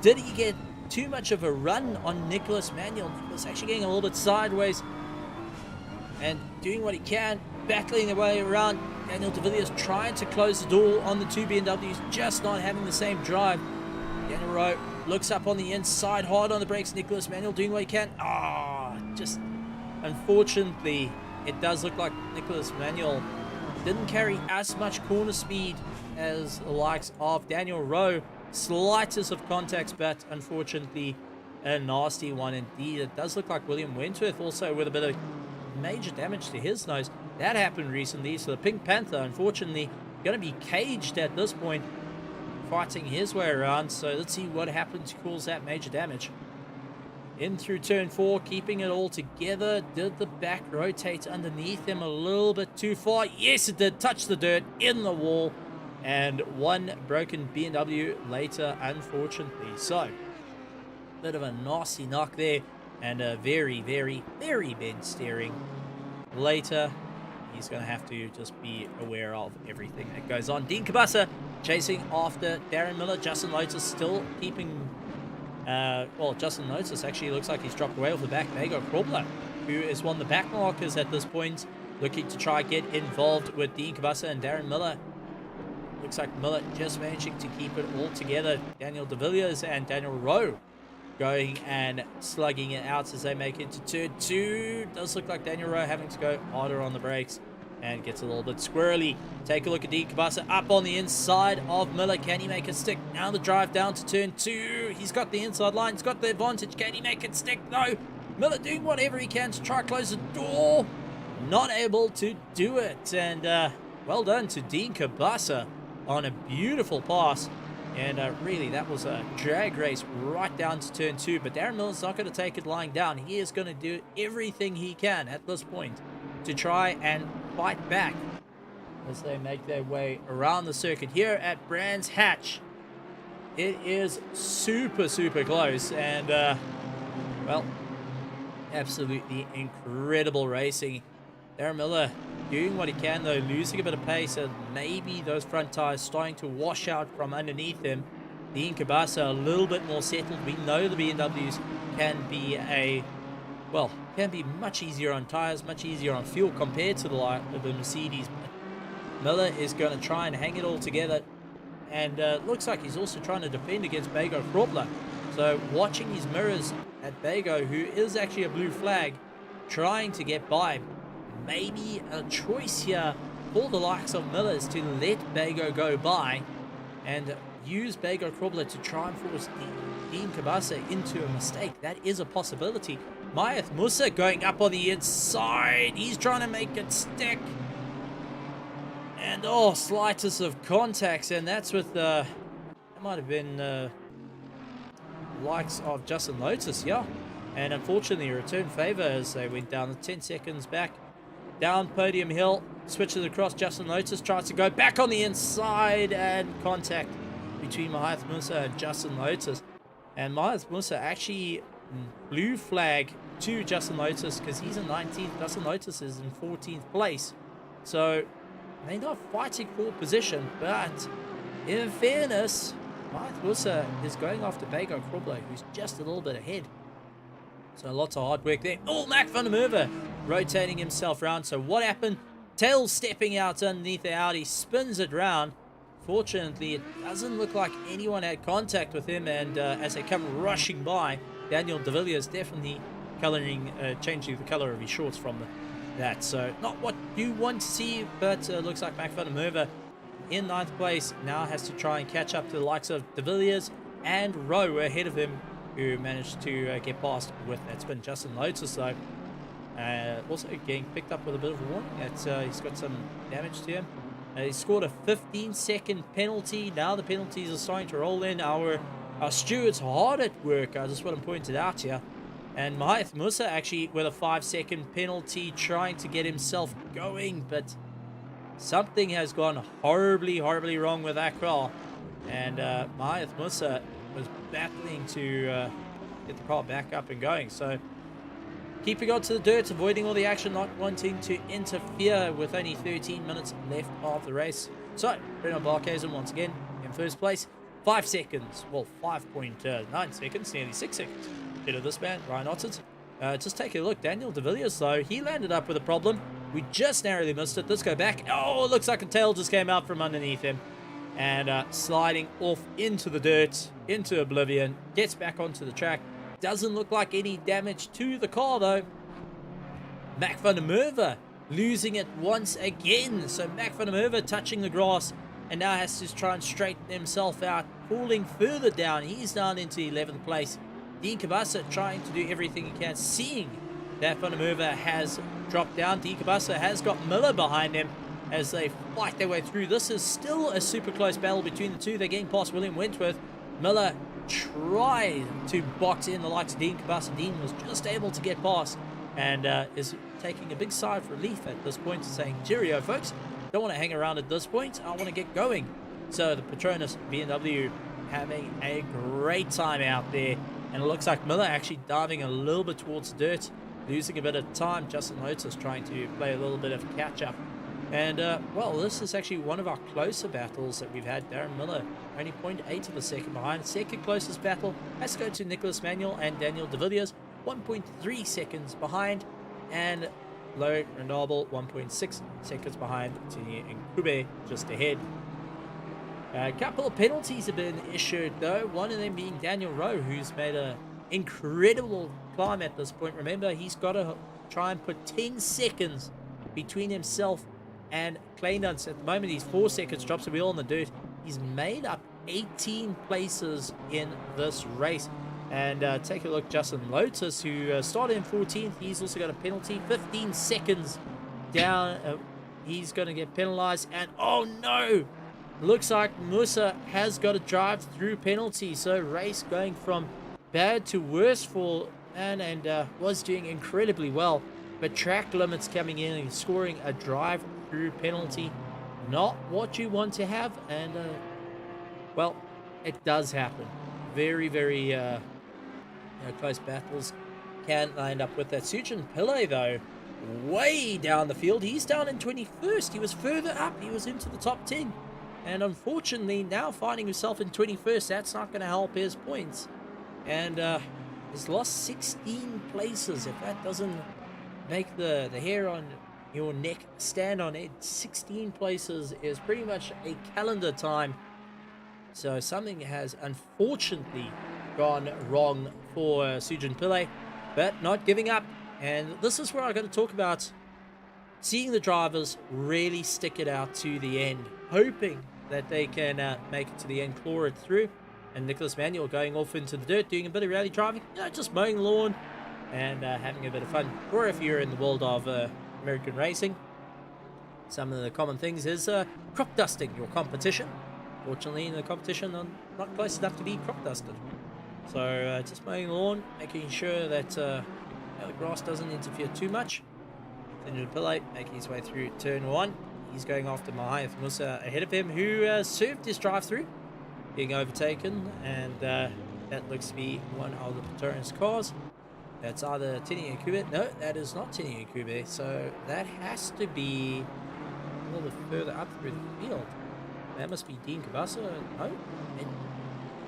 A: Did he get too much of a run on Nicholas Manuel? Nicholas actually getting a little bit sideways and doing what he can, battling their way around. Daniel De Villiers trying to close the door on the two BMWs, just not having the same drive. Daniel Rowe looks up on the inside, hard on the brakes. Nicholas Manuel doing what he can. Just unfortunately, it does look like Nicholas Manuel didn't carry as much corner speed as the likes of Daniel Rowe. Slightest of contacts, but unfortunately a nasty one indeed. It does look like William Wentworth also with a bit of major damage to his nose. That happened recently, so the Pink Panther unfortunately going to be caged at this point, fighting his way around. So let's see what happens to cause that major damage. In through turn 4, keeping it all together. Did the back rotate underneath him a little bit too far? Yes, it did. Touch the dirt in the wall. And one broken BMW later, unfortunately. So, bit of a nasty knock there. And a very bent steering. Later, he's going to have to just be aware of everything that goes on. Dean Kabasa chasing after Darren Miller. Justin Lotus still keeping... well, Justin Lotus actually looks like he's dropped away off the back. Bago Krobler, who is one of the back markers at this point, looking to try get involved with Dean Kabasa and Darren Miller. Looks like Miller just managing to keep it all together. Daniel De Villiers and Daniel Rowe going and slugging it out as they make it to turn 2. Does look like Daniel Rowe having to go harder on the brakes and gets a little bit squirrely. Take a look at Dean Kabasa up on the inside of Miller. Can he make it stick? Now the drive down to turn 2. He's got the inside line. He's got the advantage. Can he make it stick? No. Miller doing whatever he can to try to close the door. Not able to do it. And well done to Dean Kabasa on a beautiful pass. And really, that was a drag race right down to turn 2. But Darren Miller's not going to take it lying down. He is going to do everything he can at this point to try and fight back as they make their way around the circuit here at Brands Hatch. It is super close, and well, absolutely incredible racing. Darren Miller doing what he can though, losing a bit of pace, and maybe those front tires starting to wash out from underneath him. Dean Kabasa a little bit more settled. We know the BMWs can be can be much easier on tires, much easier on fuel compared to the Mercedes. But Miller is going to try and hang it all together, and looks like he's also trying to defend against Bago Krobler. So watching his mirrors at Bago, who is actually a blue flag, trying to get by. Maybe a choice here for the likes of Millers to let Bago go by and use Bago Krobler to try and force Dean Kabasa into a mistake. That is a possibility. Mayath Musa going up on the inside. He's trying to make it stick. And oh, slightest of contacts, and that's with that might have been likes of Justin Lotus, yeah. And unfortunately, a return favor as they went down the 10 seconds back. Down Podium Hill, switches across. Justin Lotus tries to go back on the inside, and contact between Mahath Musa and Justin Lotus. And Mahath Musa actually blue flag to Justin Lotus because he's in 19th. Justin Lotus is in 14th place. So they're not fighting for position, but in fairness, Mahath Musa is going after Bago Krobler, who's just a little bit ahead. So lots of hard work there. Oh, Mac van der Merwe rotating himself around. So what happened? Tail stepping out underneath the Audi, spins it round. Fortunately, it doesn't look like anyone had contact with him. And as they come rushing by, Daniel de Villiers definitely changing the color of his shorts from that. So not what you want to see, but looks like Mac van der Merwe in 9th place now has to try and catch up to the likes of de Villiers and Rowe ahead of him, who managed to get past with that spin. Justin Lotus, though, also getting picked up with a bit of a warning. He's got some damage to him. He scored a 15-second penalty. Now the penalties are starting to roll in. Our stewards hard at work. I just want to point it out here. And Mahath Musa actually with a 5-second penalty, trying to get himself going, but something has gone horribly wrong with that car. And Mahath Musa was battling to get the car back up and going. So keeping on to the dirt, avoiding all the action, not wanting to interfere with only 13 minutes left of the race. So Bernard Barkhuizen once again in first place. 5 seconds, well 5.9 seconds, nearly 6 seconds. Bit of this man, Ryan Ottens. Just take a look. Daniel de Villiers, though, he landed up with a problem. We just narrowly missed it. Let's go back. Oh, it looks like a tail just came out from underneath him. And sliding off into the dirt, into oblivion. Gets back onto the track. Doesn't look like any damage to the car, though. Mac van der Merwe losing it once again. So Mac van der Merwe touching the grass and now has to try and straighten himself out. Falling further down. He's down into 11th place. Dean Kabasa trying to do everything he can, seeing that van der Merwe has dropped down. Dean Kabasa has got Miller behind him as they fight their way through. This is still a super close battle between the two. They're getting past William Wentworth. Miller tried to box in the likes of Dean Kabasa. Dean was just able to get past and is taking a big sigh of relief at this point, saying, cheerio folks, don't want to hang around at this point, I want to get going. So the Petronas BMW having a great time out there. And it looks like Miller actually diving a little bit towards the dirt, losing a bit of time. Justin Lotus trying to play a little bit of catch-up. And, well, this is actually one of our closer battles that we've had. Darren Miller, only 0.8 of a second behind. Second closest battle has to go to Nicholas Manuel and Daniel de Villiers, 1.3 seconds behind. And Lowe Rendable, 1.6 seconds behind. Tini and Kube just ahead. A couple of penalties have been issued, though. One of them being Daniel Rowe, who's made an incredible climb at this point. Remember, he's got to try and put 10 seconds between himself and Kleinduns. At the moment, he's 4 seconds, drops the wheel in the dirt. He's made up 18 places in this race. And take a look, Justin Lotus, who started in 14th. He's also got a penalty, 15 seconds down. He's going to get penalized. And, oh, no! Looks like Musa has got to drive through penalty. So race going from bad to worse for man, and was doing incredibly well. But track limits coming in and scoring a drive through penalty. Not what you want to have. And, well, it does happen. Very close battles can end up with that. Sujin Pillay, though, way down the field. He's down in 21st. He was further up. He was into the top 10. And unfortunately, now finding himself in 21st, that's not going to help his points. And he's lost 16 places. If that doesn't make the hair on your neck stand on it, 16 places is pretty much a calendar time. So something has unfortunately gone wrong for Sujin Pillay, but not giving up. And this is where I'm going to talk about seeing the drivers really stick it out to the end, hoping that they can make it to the end, claw it through. And Nicholas Manuel going off into the dirt, doing a bit of rally driving, just mowing the lawn and having a bit of fun. Or if you're in the world of American racing, some of the common things is crop dusting your competition. Fortunately, in the competition, I'm not close enough to be crop dusted. So just mowing the lawn, making sure that the grass doesn't interfere too much. Then Pillay making his way through turn 1. He's going after Mahayat Musa ahead of him, who served his drive-through, being overtaken, and that looks to be one of the Praetorian's cars. That's either Tini Kube. No, that is not Tini Kube. So that has to be a little bit further up through the field. That must be Dean Kabasa.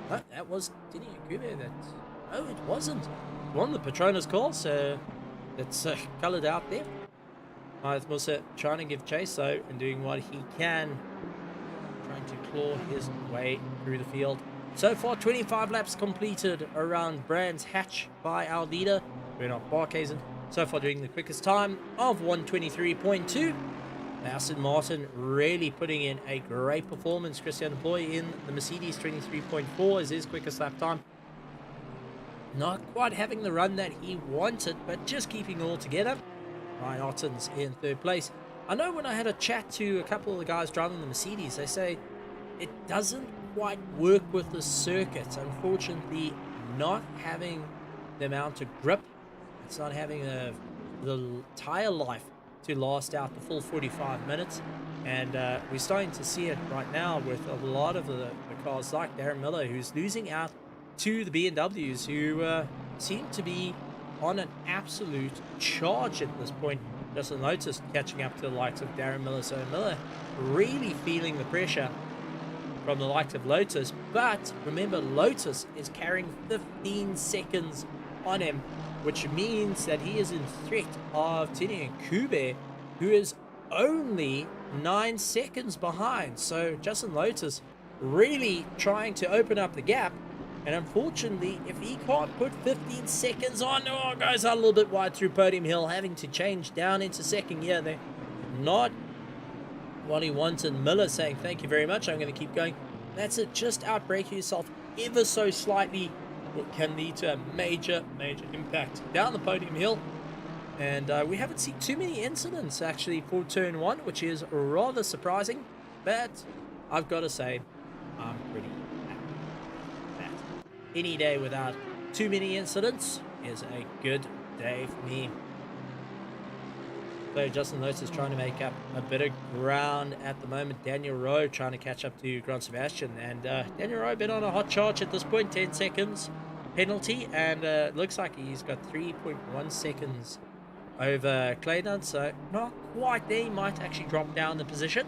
A: No, that was Tini Kube. No, it wasn't. One of the Petronas cars. That's coloured out there. Mahayat Musa trying to give chase though, and doing what he can, trying to claw his way through the field. So far, 25 laps completed around Brands Hatch by our leader, Bernard Barkhuizen. So far doing the quickest time of 1:23.2. Aston Martin really putting in a great performance. Christian Ploy in the Mercedes 23.4 is his quickest lap time. Not quite having the run that he wanted, but just keeping it all together. Ryan Otten's in third place. I know when I had a chat to a couple of the guys driving the Mercedes, they say it doesn't quite work with the circuit. Unfortunately, not having the amount of grip, it's not having the tire life to last out the full 45 minutes. And we're starting to see it right now with a lot of the cars like Darren Miller, who's losing out to the BMWs, who seem to be on an absolute charge at this point. Justin Lotus catching up to the likes of Darren Miller. So Miller really feeling the pressure from the likes of Lotus. But remember, Lotus is carrying 15 seconds on him, which means that he is in threat of Tini Kube, who is only 9 seconds behind. So Justin Lotus really trying to open up the gap. And unfortunately, if he can't put 15 seconds on, goes out a little bit wide through Podium Hill, having to change down into second gear there. Not what he wanted. Miller saying, thank you very much, I'm going to keep going. That's it, just outbrake yourself ever so slightly, what can lead to a major impact down the Podium Hill. And we haven't seen too many incidents actually for turn 1, which is rather surprising. But I've got to say, I'm pretty any day without too many incidents is a good day for me. So Justin Lotus is trying to make up a bit of ground at the moment. Daniel Rowe trying to catch up to Grant Sebastian, and Daniel Rowe been on a hot charge at this point, 10 seconds penalty, and looks like he's got 3.1 seconds over Clayton, so not quite there. He might actually drop down the position.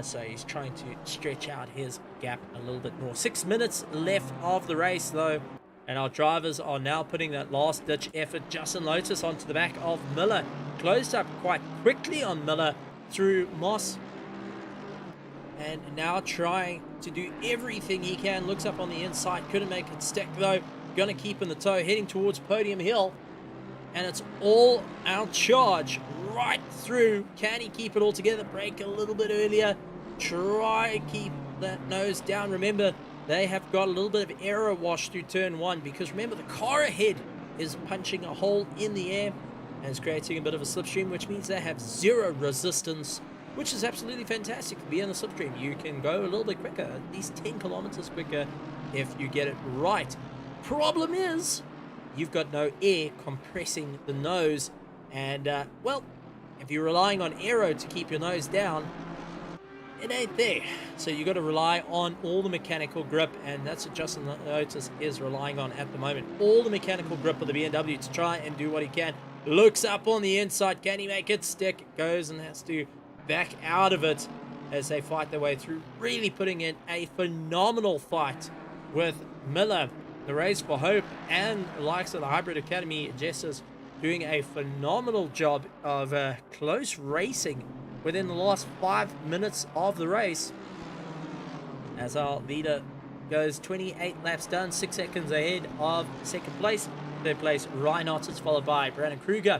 A: So he's trying to stretch out his gap a little bit more. 6 minutes left of the race though, and our drivers are now putting that last ditch effort. Justin Lotus onto the back of Miller, closed up quite quickly on Miller through Moss, and now trying to do everything he can. Looks up on the inside, couldn't make it stick though. Gonna keep in the tow, heading towards Podium Hill, and it's all out charge right through. Can he keep it all together? Brake a little bit earlier, try and keep that nose down. Remember, they have got a little bit of error wash through turn 1, because remember, the car ahead is punching a hole in the air and is creating a bit of a slipstream, which means they have 0 resistance, which is absolutely fantastic to be in the slipstream. You can go a little bit quicker, at least 10 kilometers quicker if you get it right. Problem is, you've got no air compressing the nose, and well, if you're relying on aero to keep your nose down, it ain't there. So you got to rely on all the mechanical grip, and that's what Justin Lotus is relying on at the moment. All the mechanical grip of the BMW to try and do what he can. Looks up on the inside, can he make it stick? Goes and has to back out of it as they fight their way through. Really putting in a phenomenal fight with Miller, the Race for Hope, and the likes of the Hybrid Academy Jesters doing a phenomenal job of close racing within the last 5 minutes of the race, as our leader goes 28 laps done, 6 seconds ahead of second place. Third place, Ryan Otters, followed by Brandon Kruger.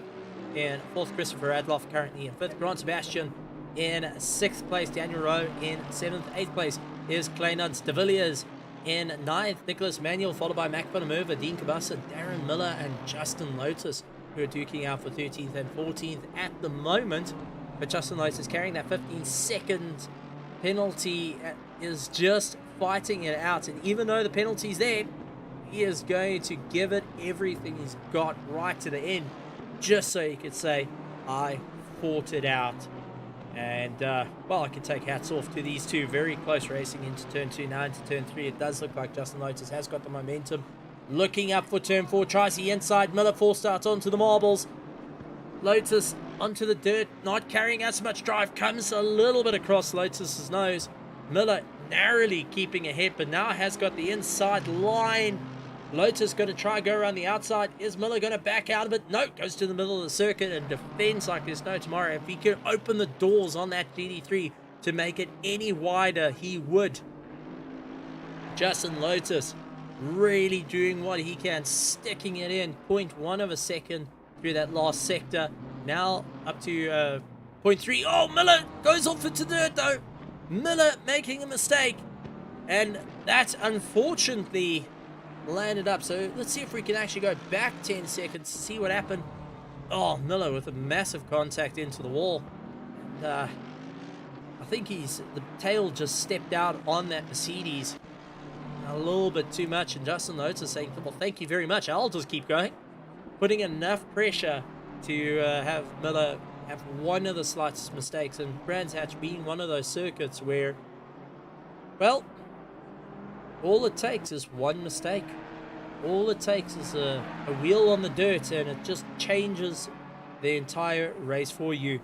A: in 4th, Christopher Adloff currently in 5th, Grant Sebastian in 6th place, Daniel Rowe in 7th, 8th place is Kleinans de Villiers in 9th, Nicholas Manuel, followed by Mac van der Merwe, Dean Cabassa, Darren Miller, and Justin Lotus, who are duking out for 13th and 14th at the moment. But Justin Lotus carrying that 15-second penalty, is just fighting it out. And even though the penalty's there, he is going to give it everything he's got right to the end, just so he could say, I fought it out. And, well, I can take hats off to these two. Very close racing into turn 2, now into turn 3. It does look like Justin Lotus has got the momentum. Looking up for turn 4, tries the inside. Miller forced out onto the marbles. Lotus onto the dirt, not carrying as much drive. Comes a little bit across Lotus's nose. Miller narrowly keeping ahead, but now has got the inside line. Lotus going to try go around the outside. Is Miller going to back out of it? No, goes to the middle of the circuit and defends like there's no tomorrow. If he could open the doors on that GT3 to make it any wider, he would. Justin Lotus really doing what he can, sticking it in 0.1 of a second through that last sector. Now up to 0.3. Oh, Miller goes off into the dirt though. Miller making a mistake, and that unfortunately landed up. So let's see if we can actually go back 10 seconds to see what happened. Oh, Miller with a massive contact into the wall. And I think the tail just stepped out on that Mercedes a little bit too much, and Justin Lotus saying, well, thank you very much, I'll just keep going. Putting enough pressure to have Miller have one of the slightest mistakes, and Brands Hatch being one of those circuits where, well, all it takes is one mistake. All it takes is a wheel on the dirt, and it just changes the entire race for you.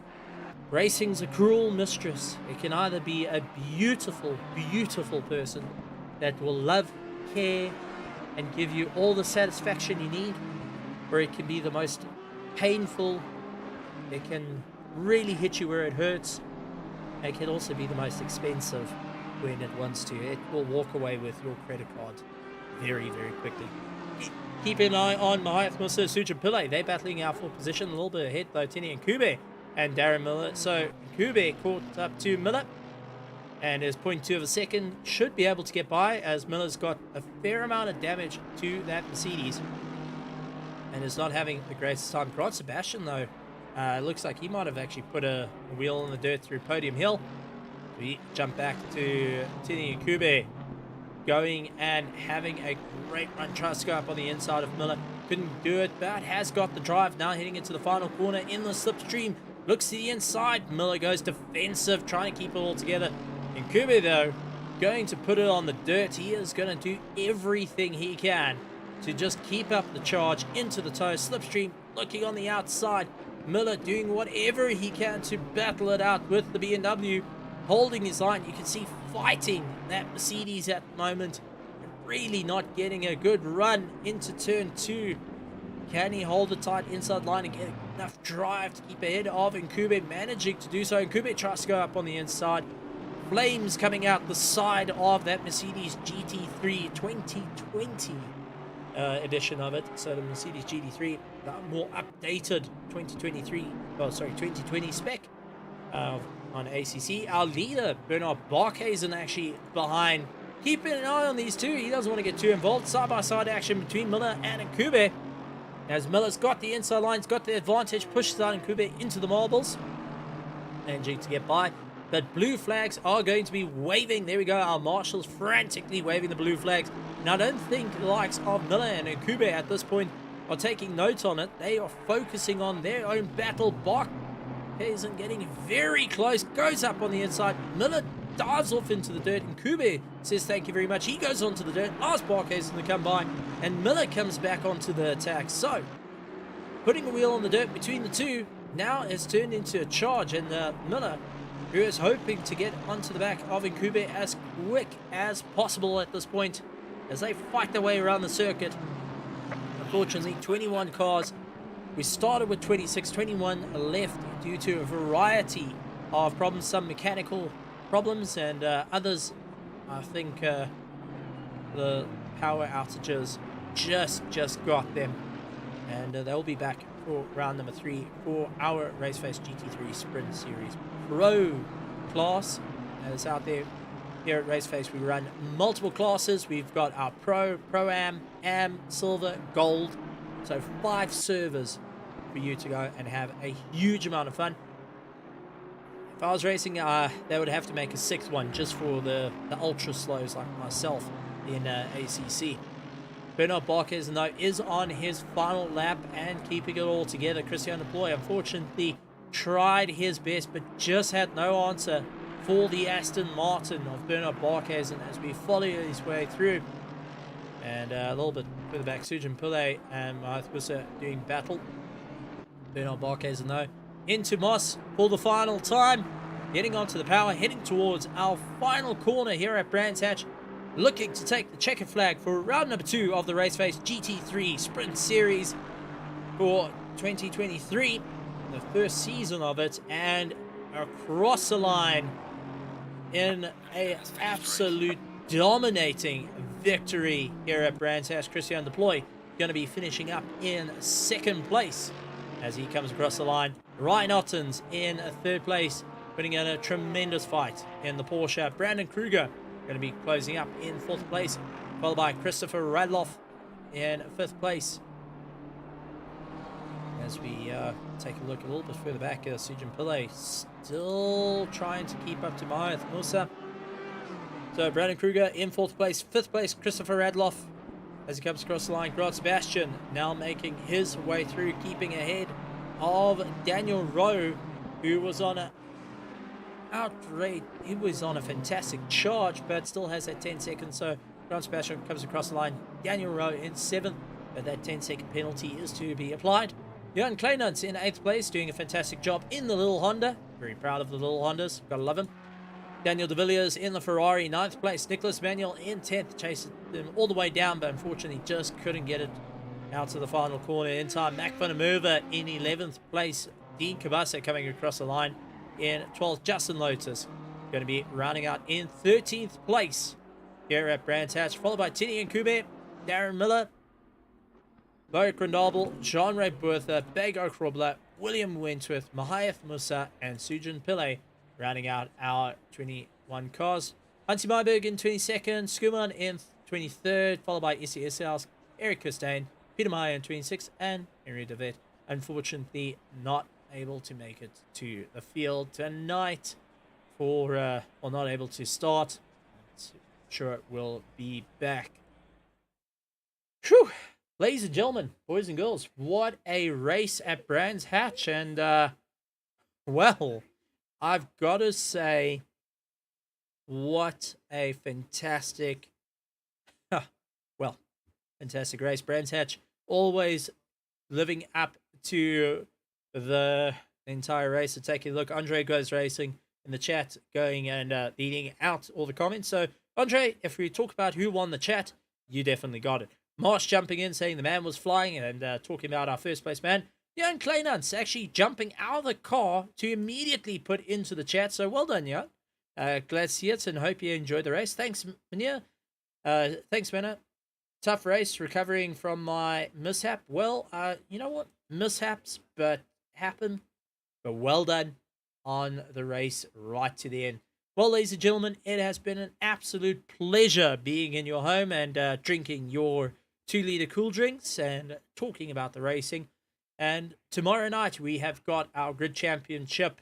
A: Racing's a cruel mistress. It can either be a beautiful, beautiful person that will love, care, and give you all the satisfaction you need, or it can be the most painful. It can really hit you where it hurts. It can also be the most expensive when it wants to. It will walk away with your credit card very, very quickly. Keep an eye on Mahath Musa, Suja Pillay. They're battling out for position, a little bit ahead though, Tini and Kube and Darren Miller. So Kube caught up to Miller, and is 0.2 of a second. Should be able to get by, as Miller's got a fair amount of damage to that Mercedes and is not having the greatest time. Grant Sebastian though, looks like he might have actually put a wheel on the dirt through Podium Hill. We jump back to Tini and Kube, going and having a great run. Tries to go up on the inside of Miller, couldn't do it, but has got the drive. Now heading into the final corner in the slipstream, looks to the inside. Miller goes defensive, trying to keep it all together. And Kube though, going to put it on the dirt. He is going to do everything he can to just keep up the charge into the toe. Slipstream looking on the outside. Miller doing whatever he can to battle it out with the BMW, holding his line. You can see fighting that Mercedes at the moment, really not getting a good run into turn 2. Can he hold it tight inside line and get enough drive to keep ahead of Nkube? Managing to do so. Nkube tries to go up on the inside. Flames coming out the side of that Mercedes GT3 2020 edition of it. So the Mercedes GT3, the more updated 2020 spec on ACC. Our leader, Bernard Barkhuizen, actually behind. Keeping an eye on these two. He doesn't want to get too involved. Side-by-side action between Miller and Nkube, as Miller's got the inside lines, got the advantage, pushes out Nkube into the marbles, managing to get by. But blue flags are going to be waving. There we go. Our marshals frantically waving the blue flags. Now, I don't think the likes of Miller and Nkube at this point are taking notes on it. They are focusing on their own battle. Barkhuizen getting very close. Goes up on the inside. Miller dives off into the dirt. Nkube says thank you very much. He goes onto the dirt. Asks Barkhuizen to come by. And Miller comes back onto the attack. So, putting a wheel on the dirt between the two now has turned into a charge. And Miller, who is hoping to get onto the back of Nkube as quick as possible at this point, as they fight their way around the circuit. Unfortunately, 21 cars. We started with 26, 21 left due to a variety of problems, some mechanical problems and others. I think the power outages just got them, and they'll be back for round number 3 for our RaceFace GT3 Sprint Series Pro class that is out there. Here at RaceFace, we run multiple classes. We've got our Pro, Pro-Am, Am, Silver, Gold. So 5 servers for you to go and have a huge amount of fun. If I was racing, they would have to make a 6th one just for the ultra slows like myself in ACC. Bernard Barquez, though, is on his final lap and keeping it all together. Christian Deploy, unfortunately, tried his best, but just had no answer for the Aston Martin of Bernard Barquez. And as we follow his way through, and a little bit further back, Sujin Pillay and Mahathmusa doing battle. Bernard Barquez, though, into Moss for the final time. Getting onto the power, heading towards our final corner here at Brands Hatch. Looking to take the checker flag for round number 2 of the RaceFace GT3 Sprint Series for 2023, the first season of it, and across the line in an absolute dominating victory here at Brands Hatch. Christian Deploy going to be finishing up in 2nd place as he comes across the line. Ryan Ottens in 3rd place, putting in a tremendous fight in the Porsche. Brandon Kruger going to be closing up in 4th place, followed by Christopher Radloff in 5th place. As we take a look a little bit further back, Sujin Pillay still trying to keep up to Mahath Musa. So Brandon Kruger in 4th place, 5th place Christopher Radloff as he comes across the line. Grant Sebastian now making his way through, keeping ahead of Daniel Rowe, who was on a he was on a fantastic charge, but still has that 10 seconds. So Grant Sebastian comes across the line. Daniel Rowe in 7th, but that 10-second penalty is to be applied. Johan Kleinans in 8th place, doing a fantastic job in the little Honda. Very proud of the little Hondas. Gotta love him. Daniel De Villiers in the Ferrari, 9th place. Nicholas Manuel in 10th, chasing them all the way down, but unfortunately just couldn't get it out to the final corner in time. Mac van der Merwe in 11th place. Dean Kabasa coming across the line in 12th. Justin Lotus going to be rounding out in 13th place here at Brands Hatch, followed by Tini Nkube, Darren Miller, Bo Krondabel, Jean-Ray Bertha, Bago Krobler, William Wentworth, Mahath Musa, and Sujin Pillay rounding out our 21 cars. Hansi Myberg in 22nd, Skuman in 23rd, followed by Issy Issaus, Eric Costain, Peter Meyer in 26th, and Henry David. Unfortunately, not able to make it to the field tonight for, or not able to start. I'm sure it will be back. Whew. Ladies and gentlemen, boys and girls, what a race at Brands Hatch. And, well, I've got to say, what a fantastic, well, fantastic race. Brands Hatch always living up to the entire race. So take a look. Andre Goes Racing in the chat going and leading out all the comments. So, Andre, if we talk about who won the chat, you definitely got it. Marsh jumping in, saying the man was flying, and talking about our 1st place man. Jan Kleinans actually jumping out of the car to immediately put into the chat. So well done, Jan. Glad to see it and hope you enjoyed the race. Thanks, Mania. Thanks, Mena. Tough race, recovering from my mishap. Well, you know what? Mishaps, but happen. But well done on the race right to the end. Well, ladies and gentlemen, it has been an absolute pleasure being in your home and drinking your 2-liter cool drinks and talking about the racing. And tomorrow night we have got our Grid Championship,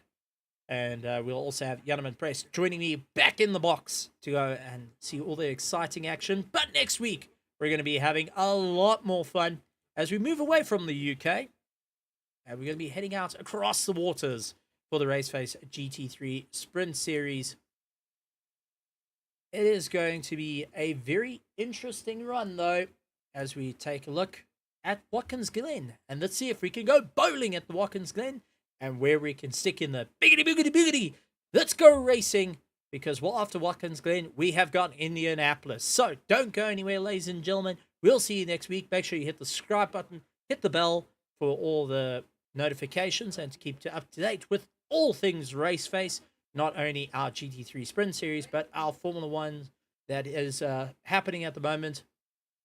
A: and we'll also have Janneman Press joining me back in the box to go and see all the exciting action. But next week we're going to be having a lot more fun as we move away from the UK, and we're going to be heading out across the waters for the RaceFace GT3 Sprint Series. It is going to be a very interesting run, though, as we take a look at Watkins Glen. And let's see if we can go bowling at the Watkins Glen and where we can stick in the biggity, biggity, biggity. Let's go racing, because well, after Watkins Glen, we have got Indianapolis. So don't go anywhere, ladies and gentlemen. We'll see you next week. Make sure you hit the subscribe button, hit the bell for all the notifications, and to keep up to date with all things RaceFace. Not only our GT3 Sprint Series, but our Formula 1 that is happening at the moment.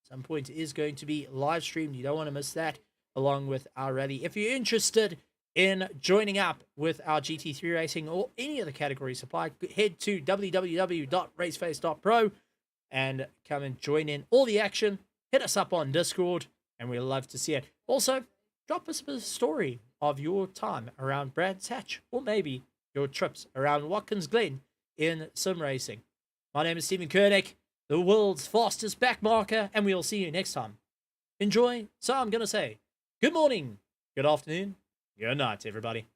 A: Some point is going to be live streamed. You don't want to miss that. along with our rally. If you're interested in joining up with our GT3 racing or any other category supply, head to www.RaceFace.Pro and come and join in all the action. Hit us up on Discord, and we'd love to see it. Also, drop us a story of your time around Brands Hatch, or maybe your trips around Watkins Glen in sim racing. My name is Stephen Koenig, the world's fastest backmarker, and we'll see you next time. Enjoy. So I'm going to say good morning, good afternoon, good night, everybody.